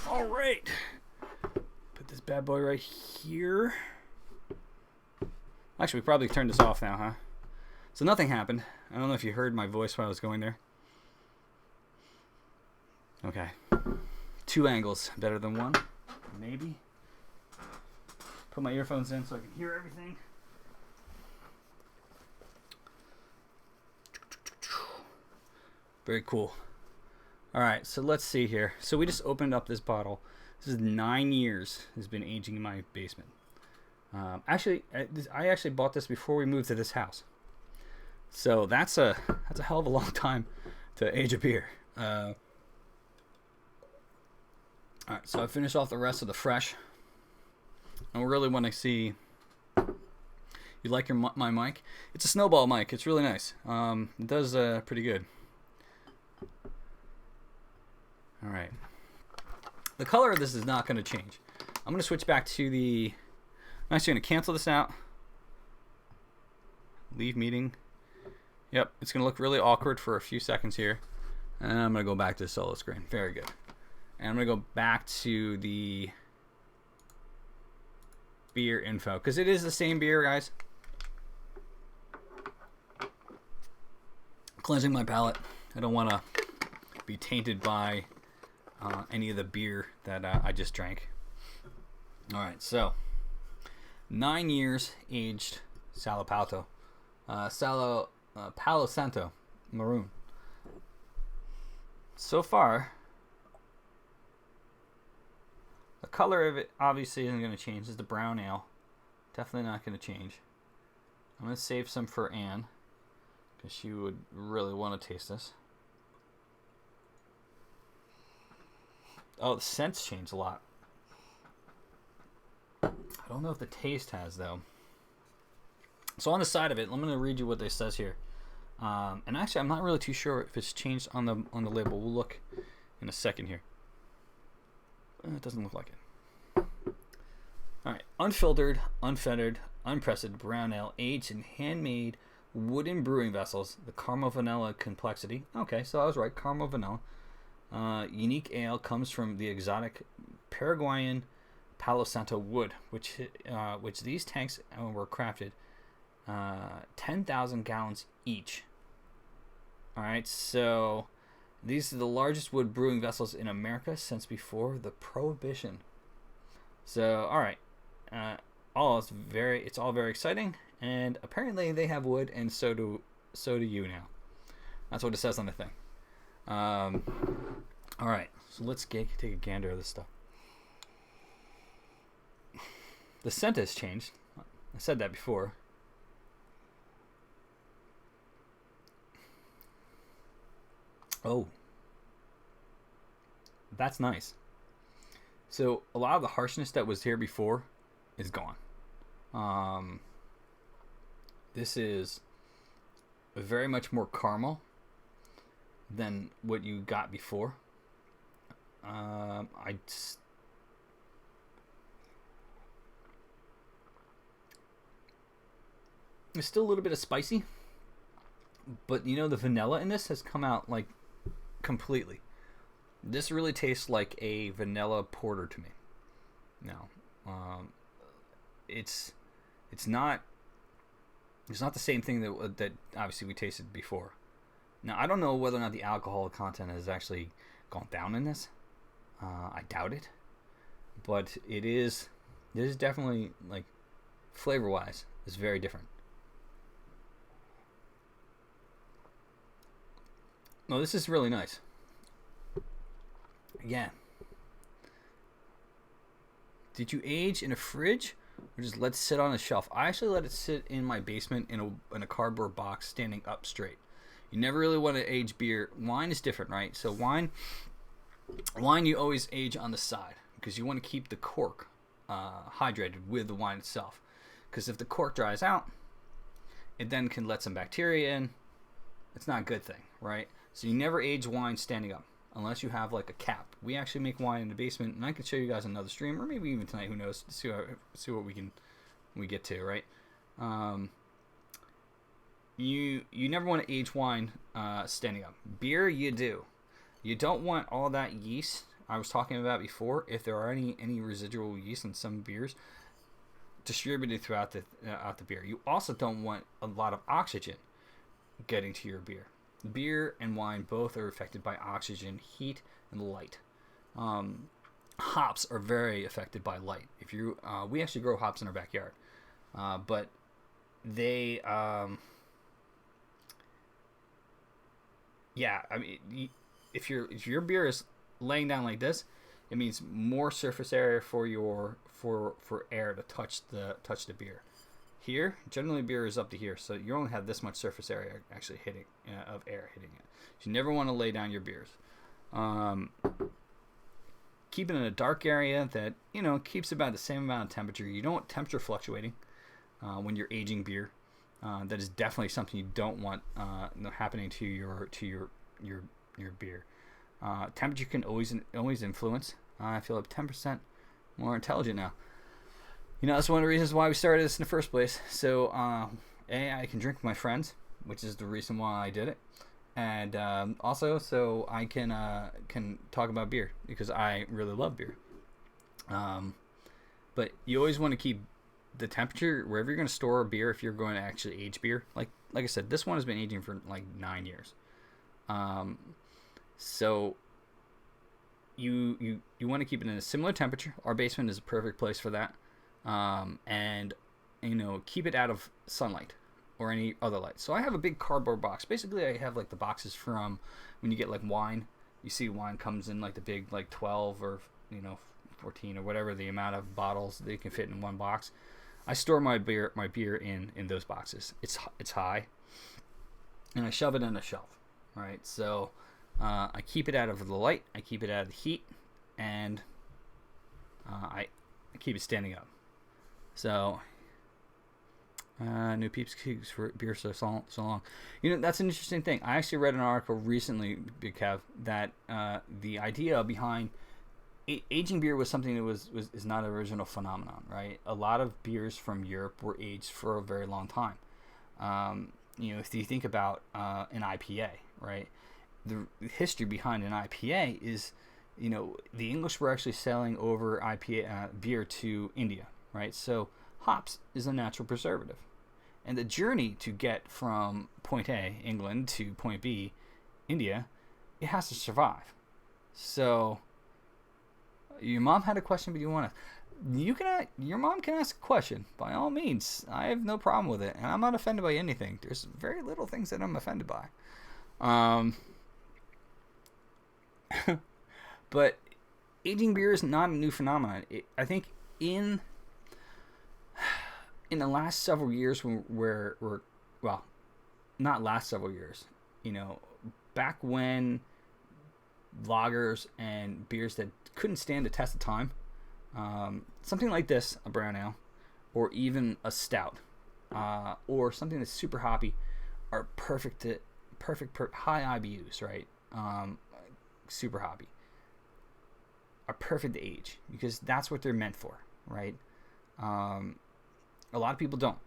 All right, put this bad boy right here. Actually, we probably turned this off now, huh? So nothing happened. I don't know if you heard my voice while I was going there. Okay, 2 angles better than 1, maybe. Put my earphones in so I can hear everything. Very cool. All right, so let's see here. So we just opened up this bottle. This is 9 years. It's been aging in my basement. Actually, I actually bought this before we moved to this house. So that's a hell of a long time to age a beer. All right, so I finished off the rest of the fresh. I really want to see. You like my mic? It's a snowball mic. It's really nice. It does pretty good. All right. The color of this is not going to change. I'm going to switch back to the. I'm actually going to cancel this out. Leave meeting. Yep, it's going to look really awkward for a few seconds here. And I'm going to go back to the solo screen. Very good. And I'm going to go back to the beer info. Because it is the same beer, guys. Cleansing my palate. I don't want to be tainted by any of the beer that I just drank. All right, so 9 years aged Palo Santo Maroon. So far, the color of it obviously isn't going to change. It's the brown ale. Definitely not going to change. I'm going to save some for Anne, because she would really want to taste this. Oh, the scent's changed a lot. I don't know if the taste has, though. So on the side of it, I'm going to read you what they says here. And actually, I'm not really too sure if it's changed on the label. We'll look in a second here. It doesn't look like it. All right. Unfiltered, unfettered, unpressed brown ale aged in handmade wooden brewing vessels. The caramel vanilla complexity. Okay, so I was right. Caramel vanilla. Unique ale comes from the exotic Paraguayan Palo Santo wood, which these tanks were crafted 10,000 gallons each. All right, so these are the largest wood brewing vessels in America since before the Prohibition. So, all right, it's all very exciting, and apparently they have wood, and so do you now. That's what it says on the thing. All right, so let's take a gander of this stuff. The scent has changed. I said that before. Oh, that's nice. So a lot of the harshness that was here before is gone. This is very much more caramel than what you got before. There's still a little bit of spicy, but you know, the vanilla in this has come out like completely. This really tastes like a vanilla porter to me. Now, it's not the same thing that obviously we tasted before. Now, I don't know whether or not the alcohol content has actually gone down in this. I doubt it, but it is definitely, like, flavor wise, it's very different. No, this is really nice. Again, did you age in a fridge or just let it sit on a shelf? I actually let it sit in my basement in a cardboard box standing up straight. You never really want to age beer. Wine is different, right? So wine you always age on the side because you want to keep the cork hydrated with the wine itself. Because if the cork dries out, it then can let some bacteria in. It's not a good thing, right? So you never age wine standing up unless you have like a cap. We actually make wine in the basement, and I can show you guys another stream, or maybe even tonight. Who knows? See what we get to, right? You never want to age wine standing up. Beer, you do. You don't want all that yeast I was talking about before. If there are any residual yeast in some beers distributed throughout the beer, you also don't want a lot of oxygen getting to your beer. Beer and wine both are affected by oxygen, heat, and light. Hops are very affected by light. If you, we actually grow hops in our backyard, but they, yeah, I mean, if your beer is laying down like this, it means more surface area for air to touch the beer. here, generally beer is up to here, so you only have this much surface area actually hitting of air hitting it. So you never want to lay down your beers. Keep it in a dark area that keeps about the same amount of temperature. You don't want temperature fluctuating when you're aging beer. That is definitely something you don't want happening to your beer. Temperature can always influence. I feel like 10% more intelligent now. That's one of the reasons why we started this in the first place. So, I can drink with my friends, which is the reason why I did it, and also so I can talk about beer because I really love beer. But you always want to keep the temperature wherever you're going to store a beer. If you're going to actually age beer, like I said, this one has been aging for like 9 years. So you want to keep it in a similar temperature. Our basement is a perfect place for that. And keep it out of sunlight or any other light. So I have a big cardboard box. Basically, I have like the boxes from when you get like wine. You see wine comes in like the big like 12 or 14 or whatever the amount of bottles they can fit in one box. I store my beer in those boxes. It's high, and I shove it in a shelf. Right, so I keep it out of the light. I keep it out of the heat, and I keep it standing up. So, new peeps keeps for beer so long. That's an interesting thing. I actually read an article recently, Big Kev, that the idea behind aging beer was something that is not an original phenomenon, right? A lot of beers from Europe were aged for a very long time. If you think about an IPA, right? The history behind an IPA is, the English were actually selling over IPA beer to India, right? So hops is a natural preservative. And the journey to get from point A, England, to point B, India, it has to survive. So your mom had a question, but your mom can ask a question by all means. I have no problem with it, and I'm not offended by anything. There's very little things that I'm offended by. But aging beer is not a new phenomenon. I think in the last several years, not last several years, back when lagers and beers that couldn't stand the test of time, something like this, a brown ale, or even a stout, or something that's super hoppy, are perfect high IBUs, right? Super hoppy, are perfect to age because that's what they're meant for, right? A lot of people don't.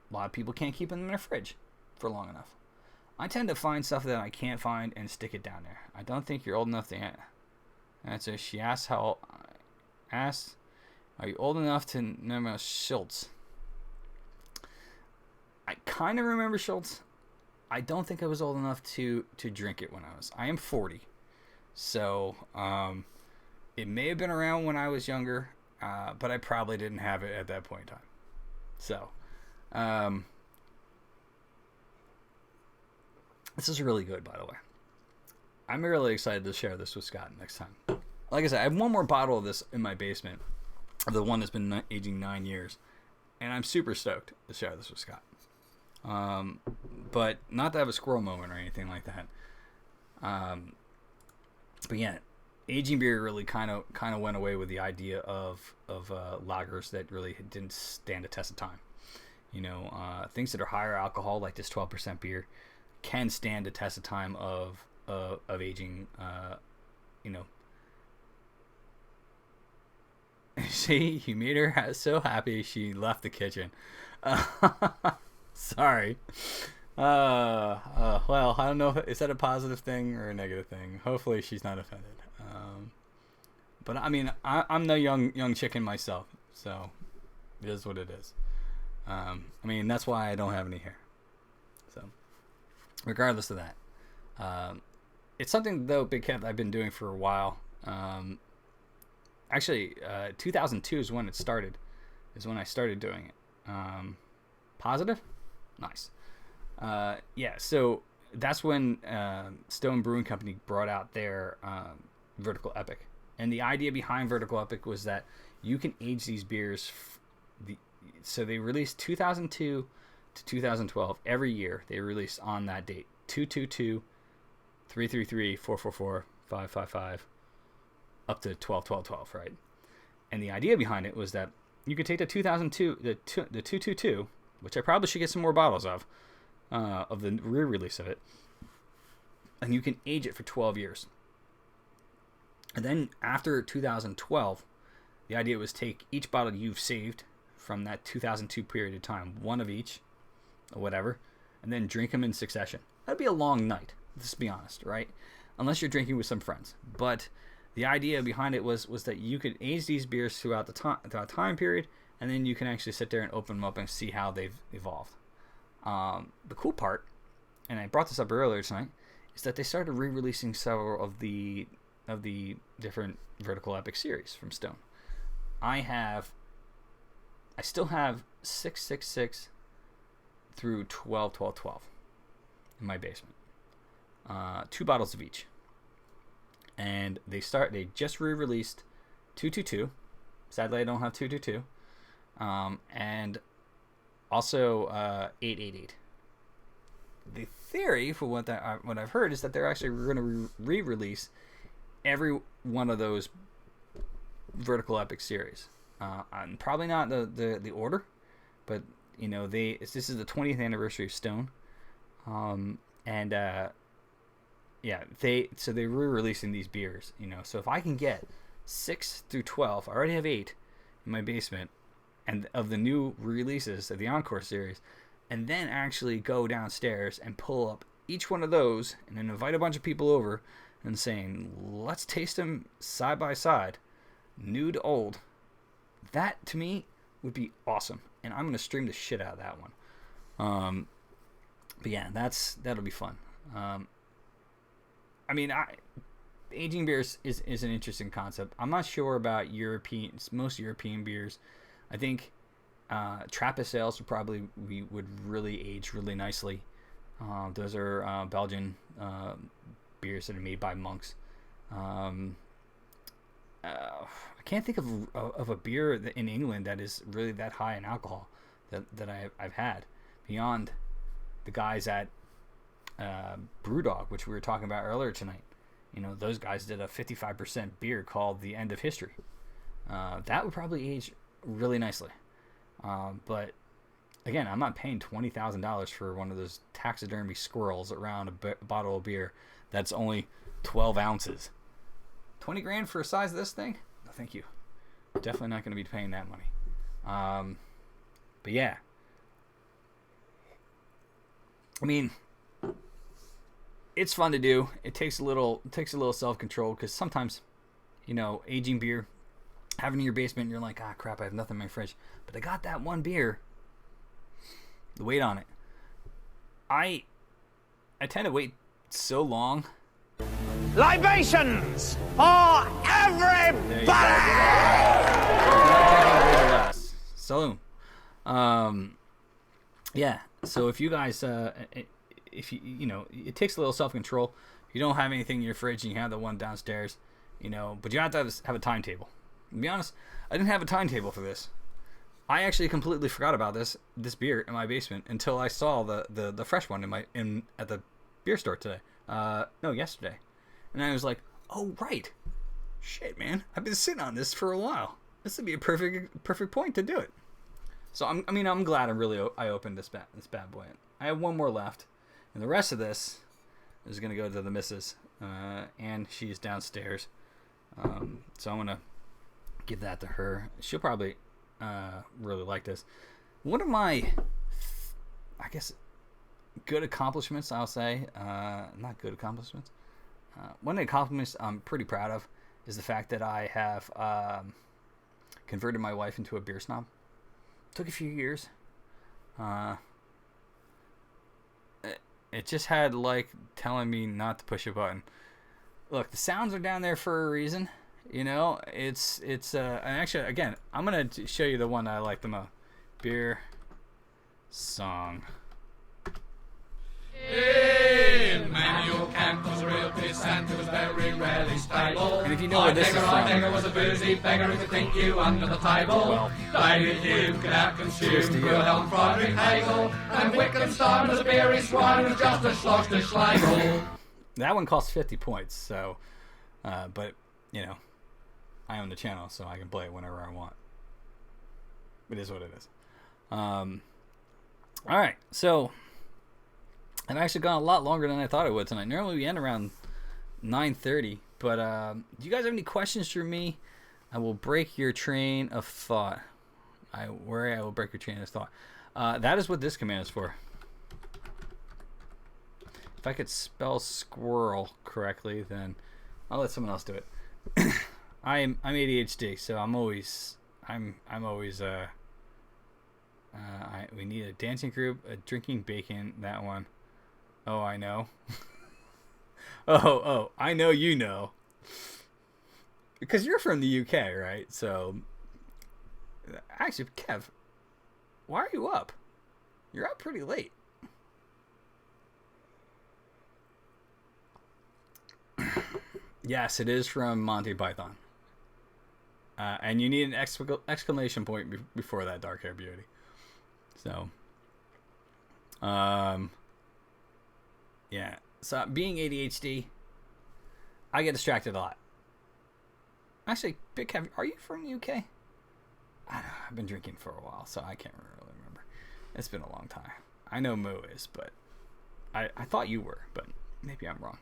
A lot of people can't keep them in their fridge for long enough. I tend to find stuff that I can't find and stick it down there. I don't think you're old enough to. That's a. She asked how. Asked, are you old enough to remember Schultz? I kind of remember Schultz. I don't think I was old enough to drink it when I am 40. So, it may have been around when I was younger, but I probably didn't have it at that point in time. So, this is really good, by the way. I'm really excited to share this with Scott next time. Like I said, I have one more bottle of this in my basement, of the one that's been aging 9 years, and I'm super stoked to share this with Scott. But not to have a squirrel moment or anything like that. But yeah, aging beer really kind of went away with the idea of lagers that really didn't stand the test of time. Things that are higher alcohol, like this 12% beer, can stand the test of time of aging. See, you made her so happy she left the kitchen. Sorry. Well, I don't know. Is that a positive thing or a negative thing? Hopefully she's not offended. But I mean, I'm no young chicken myself, so it is what it is. I mean, that's why I don't have any hair. So, regardless of that, it's something though, Big Kev, I've been doing for a while. Actually, 2002 is when it started. Is when I started doing it. Positive? Nice. Yeah, so that's when Stone Brewing Company brought out their Vertical Epic. And the idea behind Vertical Epic was that you can age these beers so they released 2002 to 2012 every year. They released on that date 222, 333, 444, 555, up to 12, 12, 12, right? And the idea behind it was that you could take the 2002, the 222, which I probably should get some more bottles of the re-release of it, and you can age it for 12 years. And then after 2012, the idea was take each bottle you've saved from that 2002 period of time, one of each, or whatever, and then drink them in succession. That'd be a long night, let's be honest, right? Unless you're drinking with some friends. But the idea behind it was that you could age these beers throughout the time period, and then you can actually sit there and open them up and see how they've evolved. The cool part, and I brought this up earlier tonight, is that they started re-releasing several of the different Vertical Epic series from Stone. I still have 666 through 12, 12, 12 in my basement. 2 bottles of each. And they just re-released 222. Sadly, I don't have 222. And also 888. The theory for what I've heard is that they're actually going to re-release every one of those Vertical Epic series. Probably not the order, but this is the 20th anniversary of Stone, they're re-releasing these beers. So if I can get 6 through 12, I already have 8 in my basement, and of the new releases of the Encore series, and then actually go downstairs and pull up each one of those, and then invite a bunch of people over and saying, let's taste them side by side, new to old. That to me would be awesome, and I'm gonna stream the shit out of that one. But yeah, that'll be fun. Aging beers is an interesting concept. I'm not sure about most European beers. I think Trappist ales would really age really nicely. Those are Belgian beers that are made by monks. I can't think of a beer in England that is really that high in alcohol that I've had beyond the guys at Brewdog, which we were talking about earlier tonight. Those guys did a 55% beer called The End of History. That would probably age really nicely. But again, I'm not paying $20,000 for one of those taxidermy squirrels around a bottle of beer that's only 12 ounces. 20 grand for a size of this thing? No, thank you. Definitely not going to be paying that money. But yeah. It's fun to do. It takes a little self-control, because sometimes, aging beer, having it in your basement, you're like, crap, I have nothing in my fridge. But I got that one beer. The weight on it. I tend to wait so long. Libations for everybody! Saloon. Yeah. So if you guys, if you it takes a little self-control. If you don't have anything in your fridge and you have the one downstairs, but you have to have a timetable. To be honest, I didn't have a timetable for this. I actually completely forgot about this beer in my basement until I saw the fresh one at the beer store today. Yesterday. And I was like, oh, right. Shit, man. I've been sitting on this for a while. This would be a perfect point to do it. So, I'm glad I opened this bad boy. I have one more left. And the rest of this is going to go to the missus. And she's downstairs. So I'm going to give that to her. She'll probably really like this. One of my, I guess, good accomplishments, I'll say. Not good accomplishments. One of the accomplishments I'm pretty proud of is the fact that I have converted my wife into a beer snob. Took a few years. It just had telling me not to push a button. Look, the sounds are down there for a reason. It's and actually, again, I'm gonna show you the one I like the most. Beer song. Immanuel Kant was a real pissant who was very rarely stable. And if you know where this is from, was a boozy beggar who could think you under the table. Well, David Hume could cheers to outconsume you. Wilhelm Friedrich Hegel, and Wittgenstein was a beery swine who was just a schloster schlegel. that one costs 50 points. So, but you know, I own the channel, so I can play it whenever I want. It is what it is. All right, so I've actually gone a lot longer than I thought it would tonight. Normally we end around 9:30, but do you guys have any questions for me? I will break your train of thought. I will break your train of thought. That is what this command is for. If I could spell squirrel correctly, then I'll let someone else do it. I'm ADHD, so I'm always we need a dancing group, a drinking bacon, that one. Oh, I know. oh, I know you know. Because you're from the UK, right? So, actually, Kev, why are you up? You're up pretty late. Yes, it is from Monty Python. And you need an exclamation point before that, Dark Hair Beauty. So, yeah. So, being ADHD, I get distracted a lot. Actually, Big Kev, are you from the UK? I don't know, I've been drinking for a while, so I can't really remember. It's been a long time. I know Mo is, but I thought you were, but maybe I'm wrong.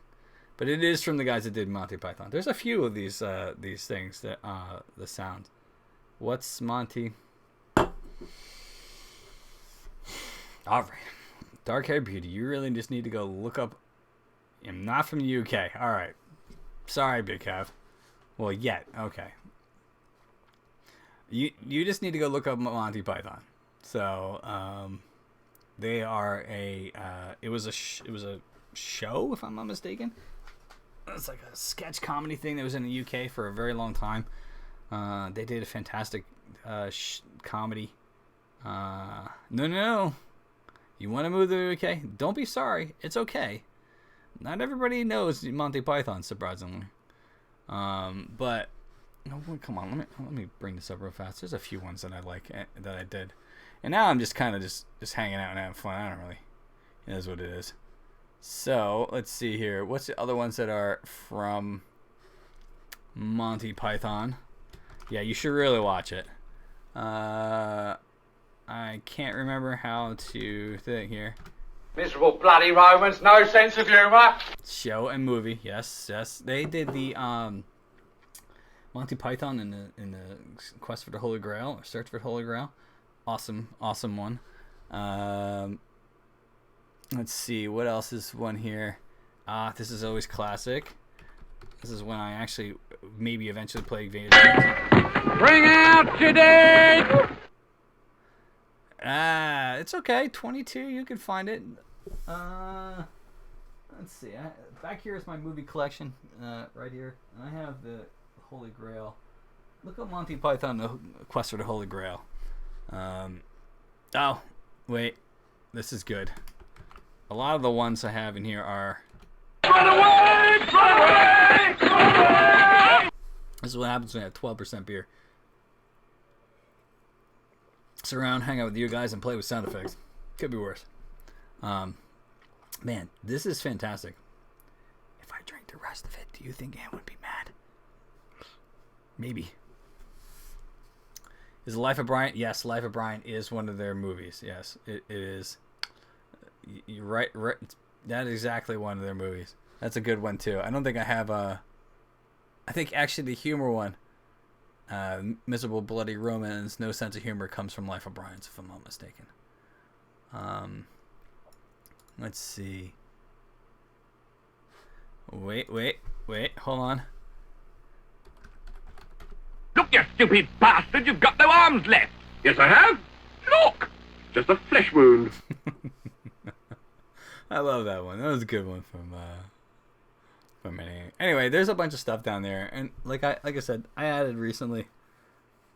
But it is from the guys that did Monty Python. There's a few of these things that the sound. What's Monty? All right, Dark Hair Beauty. You really just need to go look up. I'm not from the UK. All right, sorry, Big Kev. Well, yet okay. You just need to go look up Monty Python. So they are a it was a show, if I'm not mistaken. It's like a sketch comedy thing that was in the UK for a very long time. They did a fantastic comedy. No. You want to move to the UK? Don't be sorry. It's okay. Not everybody knows Monty Python, surprisingly. But no, come on. Let me bring this up real fast. There's a few ones that I like that I did, and now I'm just kind of just hanging out and having fun. I don't really. It is what it is. So let's see here. What's the other ones that are from Monty Python? Yeah, you should really watch it. I can't remember how to think here. Miserable bloody Romans, no sense of humour. Show and movie, yes. They did the Monty Python in the Quest for the Holy Grail or Search for the Holy Grail. Awesome one. Let's see, what else is one here? This is always classic. This is when I actually maybe eventually play Vader. Bring out your dead! It's okay. 22, you can find it. Let's see. Back here is my movie collection. Right here, and I have the Holy Grail. Look up Monty Python: The Quest for the Holy Grail. Oh, wait. This is good. A lot of the ones I have in here are. Run away! Run away! Run away! This is what happens when I have 12% beer. Sit around, hang out with you guys, and play with sound effects. Could be worse. Man, this is fantastic. If I drank the rest of it, do you think Anne would be mad? Maybe. Is Life of Brian? Yes, Life of Brian is one of their movies. Yes, it is. You're right. That is exactly one of their movies. That's a good one too. I don't think I have a. I think actually the humor one. Miserable Bloody Romans, No Sense of Humor comes from Life of Brian, if I'm not mistaken. Let's see. Wait, hold on. Look, you stupid bastard, you've got no arms left. Yes, I have. Look, just a flesh wound. I love that one. That was a good one from anyway, there's a bunch of stuff down there, and like I said, I added recently.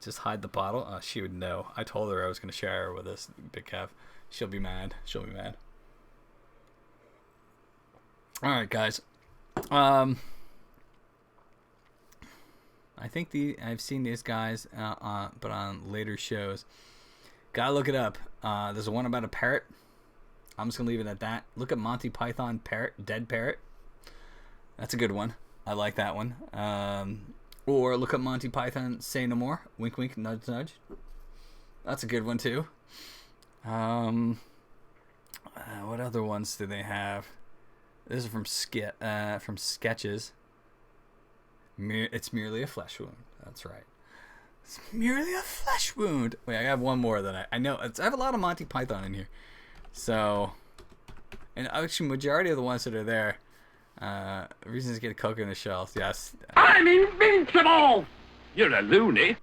Just hide the bottle. She would know. I told her I was going to share her with us, Big Kev. She'll be mad. All right, guys. I think I've seen these guys, but on later shows. Gotta look it up. There's one about a parrot. I'm just gonna leave it at that. Look at Monty Python parrot, dead parrot. That's a good one. I like that one. Or look at Monty Python, Say No More. Wink, wink, nudge, nudge. That's a good one too. What other ones do they have? This is from sketches. It's merely a flesh wound. That's right. It's merely a flesh wound. Wait, I have one more that I know. I have a lot of Monty Python in here. So, and actually, majority of the ones that are there, reasons to get a Coke in the shells. Yes. I'm invincible! You're a loony.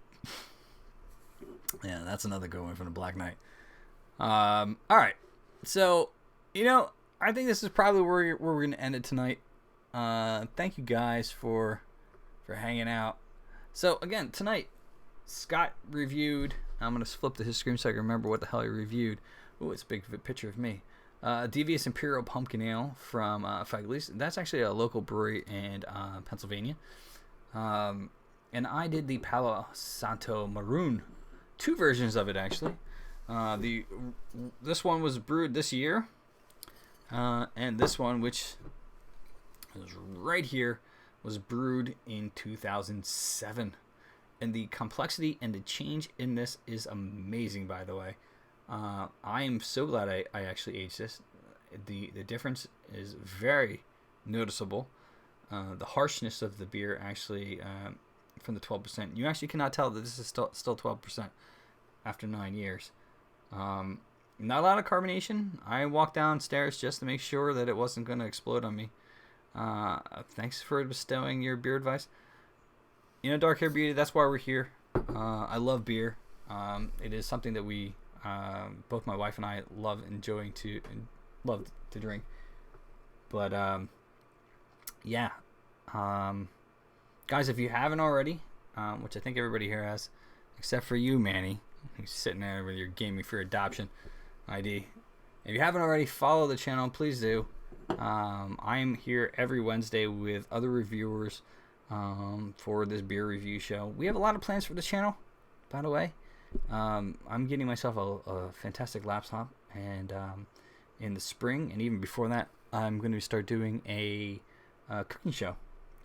Yeah, that's another good one from the Black Knight. All right. So, I think this is probably where we're going to end it tonight. Thank you guys for hanging out. So, again, tonight, Scott reviewed. I'm going to flip to his screen so I can remember what the hell he reviewed. Ooh, it's a big picture of me. Devious Imperial Pumpkin Ale from Feigley's. That's actually a local brewery in Pennsylvania. And I did the Palo Santo Maroon. 2 versions of it, actually. This one was brewed this year. And this one, which is right here, was brewed in 2007. And the complexity and the change in this is amazing, by the way. I am so glad I actually aged this. The difference is very noticeable. The harshness of the beer actually, from the 12%, you actually cannot tell that this is still 12% after 9 years. Not a lot of carbonation. I walked downstairs just to make sure that it wasn't going to explode on me. Thanks for bestowing your beer advice. Dark Hair Beauty, that's why we're here. I love beer. It is something that we, both my wife and I, love to drink. But yeah, guys, if you haven't already, which I think everybody here has, except for you, Manny, who's sitting there with your Gaming for Adoption ID. If you haven't already, follow the channel, please do. I'm here every Wednesday with other reviewers for this beer review show. We have a lot of plans for the channel, by the way. I'm getting myself a fantastic laptop, and in the spring, and even before that, I'm going to start doing a cooking show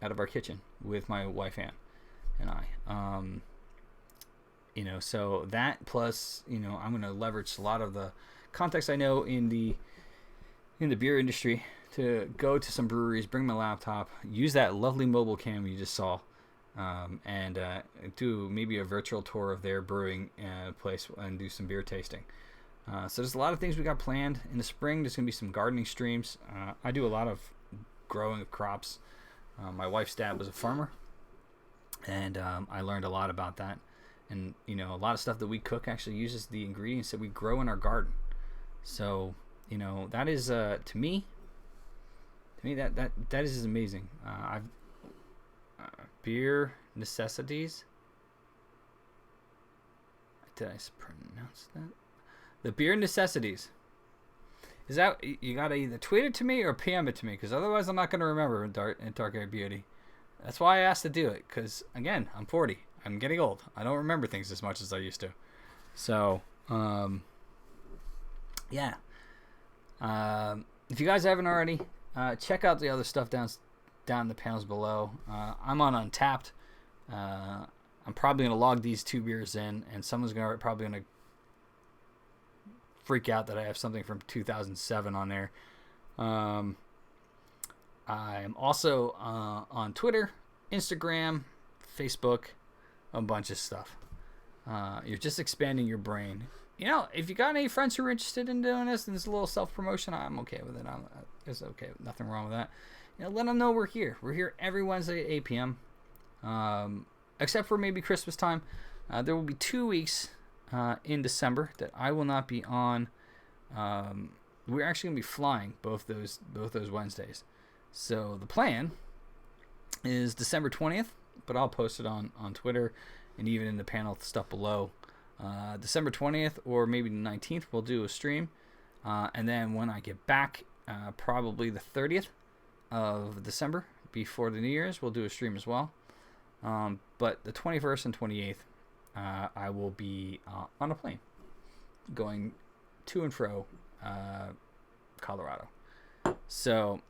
out of our kitchen with my wife Ann and I. So that plus, I'm going to leverage a lot of the context I know in the beer industry to go to some breweries, bring my laptop, use that lovely mobile cam you just saw, and do maybe a virtual tour of their brewing place and do some beer tasting. So there's a lot of things we got planned in the spring. There's going to be some gardening streams. I do a lot of growing of crops. My wife's dad was a farmer, and I learned a lot about that. And a lot of stuff that we cook actually uses the ingredients that we grow in our garden. So that is to me that is amazing. Beer necessities. Did I pronounce that? The beer necessities. Is that, you gotta either tweet it to me or PM it to me, because otherwise I'm not gonna remember in Dark Hair Beauty. That's why I asked to do it, because again, I'm 40. I'm getting old. I don't remember things as much as I used to. So, yeah. If you guys haven't already, check out the other stuff down in the panels below. I'm on Untapped. I'm probably gonna log these 2 beers in, and someone's probably gonna freak out that I have something from 2007 on there. I'm also on Twitter, Instagram, Facebook, a bunch of stuff. You're just expanding your brain. If you got any friends who are interested in doing this, and it's a little self-promotion, I'm okay with it. It's okay. Nothing wrong with that. Let them know we're here. We're here every Wednesday at 8 p.m. Except for maybe Christmas time. There will be 2 weeks in December that I will not be on. We're actually going to be flying both those Wednesdays. So the plan is December 20th, but I'll post it on Twitter and even in the panel stuff below. December 20th or maybe the 19th, we'll do a stream. And then when I get back, probably the 30th of December, before the New Year's, we'll do a stream as well. But the 21st and 28th, I will be on a plane going to and fro Colorado. So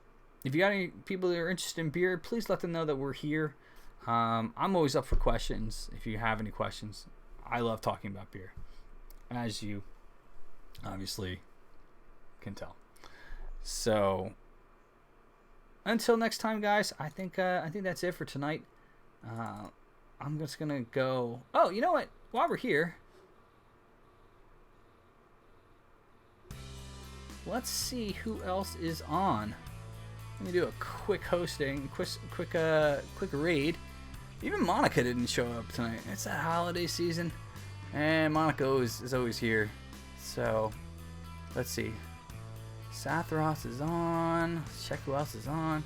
if you got any people that are interested in beer, please let them know that we're here. I'm always up for questions if you have any questions. I love talking about beer, as you obviously can tell. So until next time, guys, I think that's it for tonight. I'm just gonna go. Oh, you know what? While we're here, let's see who else is on. Let me do a quick hosting, quick raid. Even Monica didn't show up tonight. It's that holiday season, and Monica is always here. So let's see. Sathros is on. Let's check who else is on.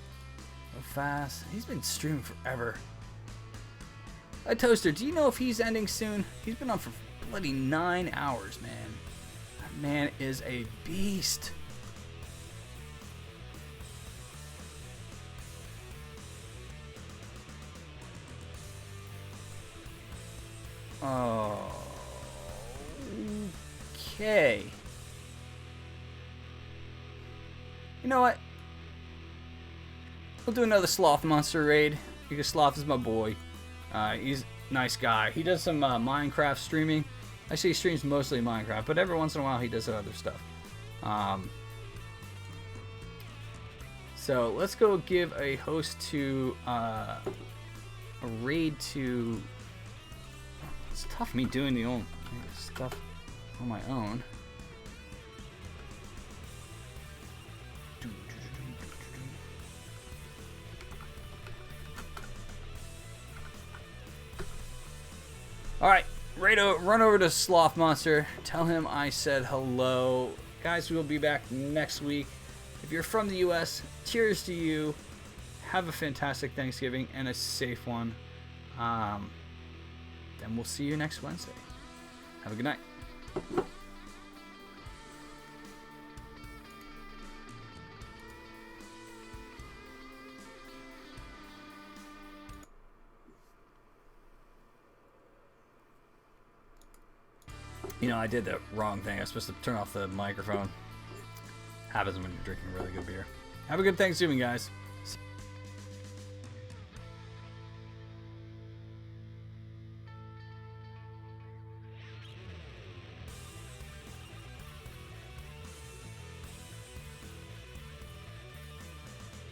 Go fast. He's been streaming forever. Toaster, do you know if he's ending soon? He's been on for bloody 9 hours, man. That man is a beast. Okay. You know what? We'll do another Sloth Monster raid because Sloth is my boy. He's a nice guy. He does some Minecraft streaming. Actually, he streams mostly Minecraft, but every once in a while he does other stuff. So let's go give a host to a raid to. It's tough me doing the old stuff on my own. Alright, run over to Sloth Monster. Tell him I said hello. Guys, we'll be back next week. If you're from the US, cheers to you. Have a fantastic Thanksgiving and a safe one. Then we'll see you next Wednesday. Have a good night. You know, I did the wrong thing. I was supposed to turn off the microphone. Happens when you're drinking really good beer. Have a good Thanksgiving, guys.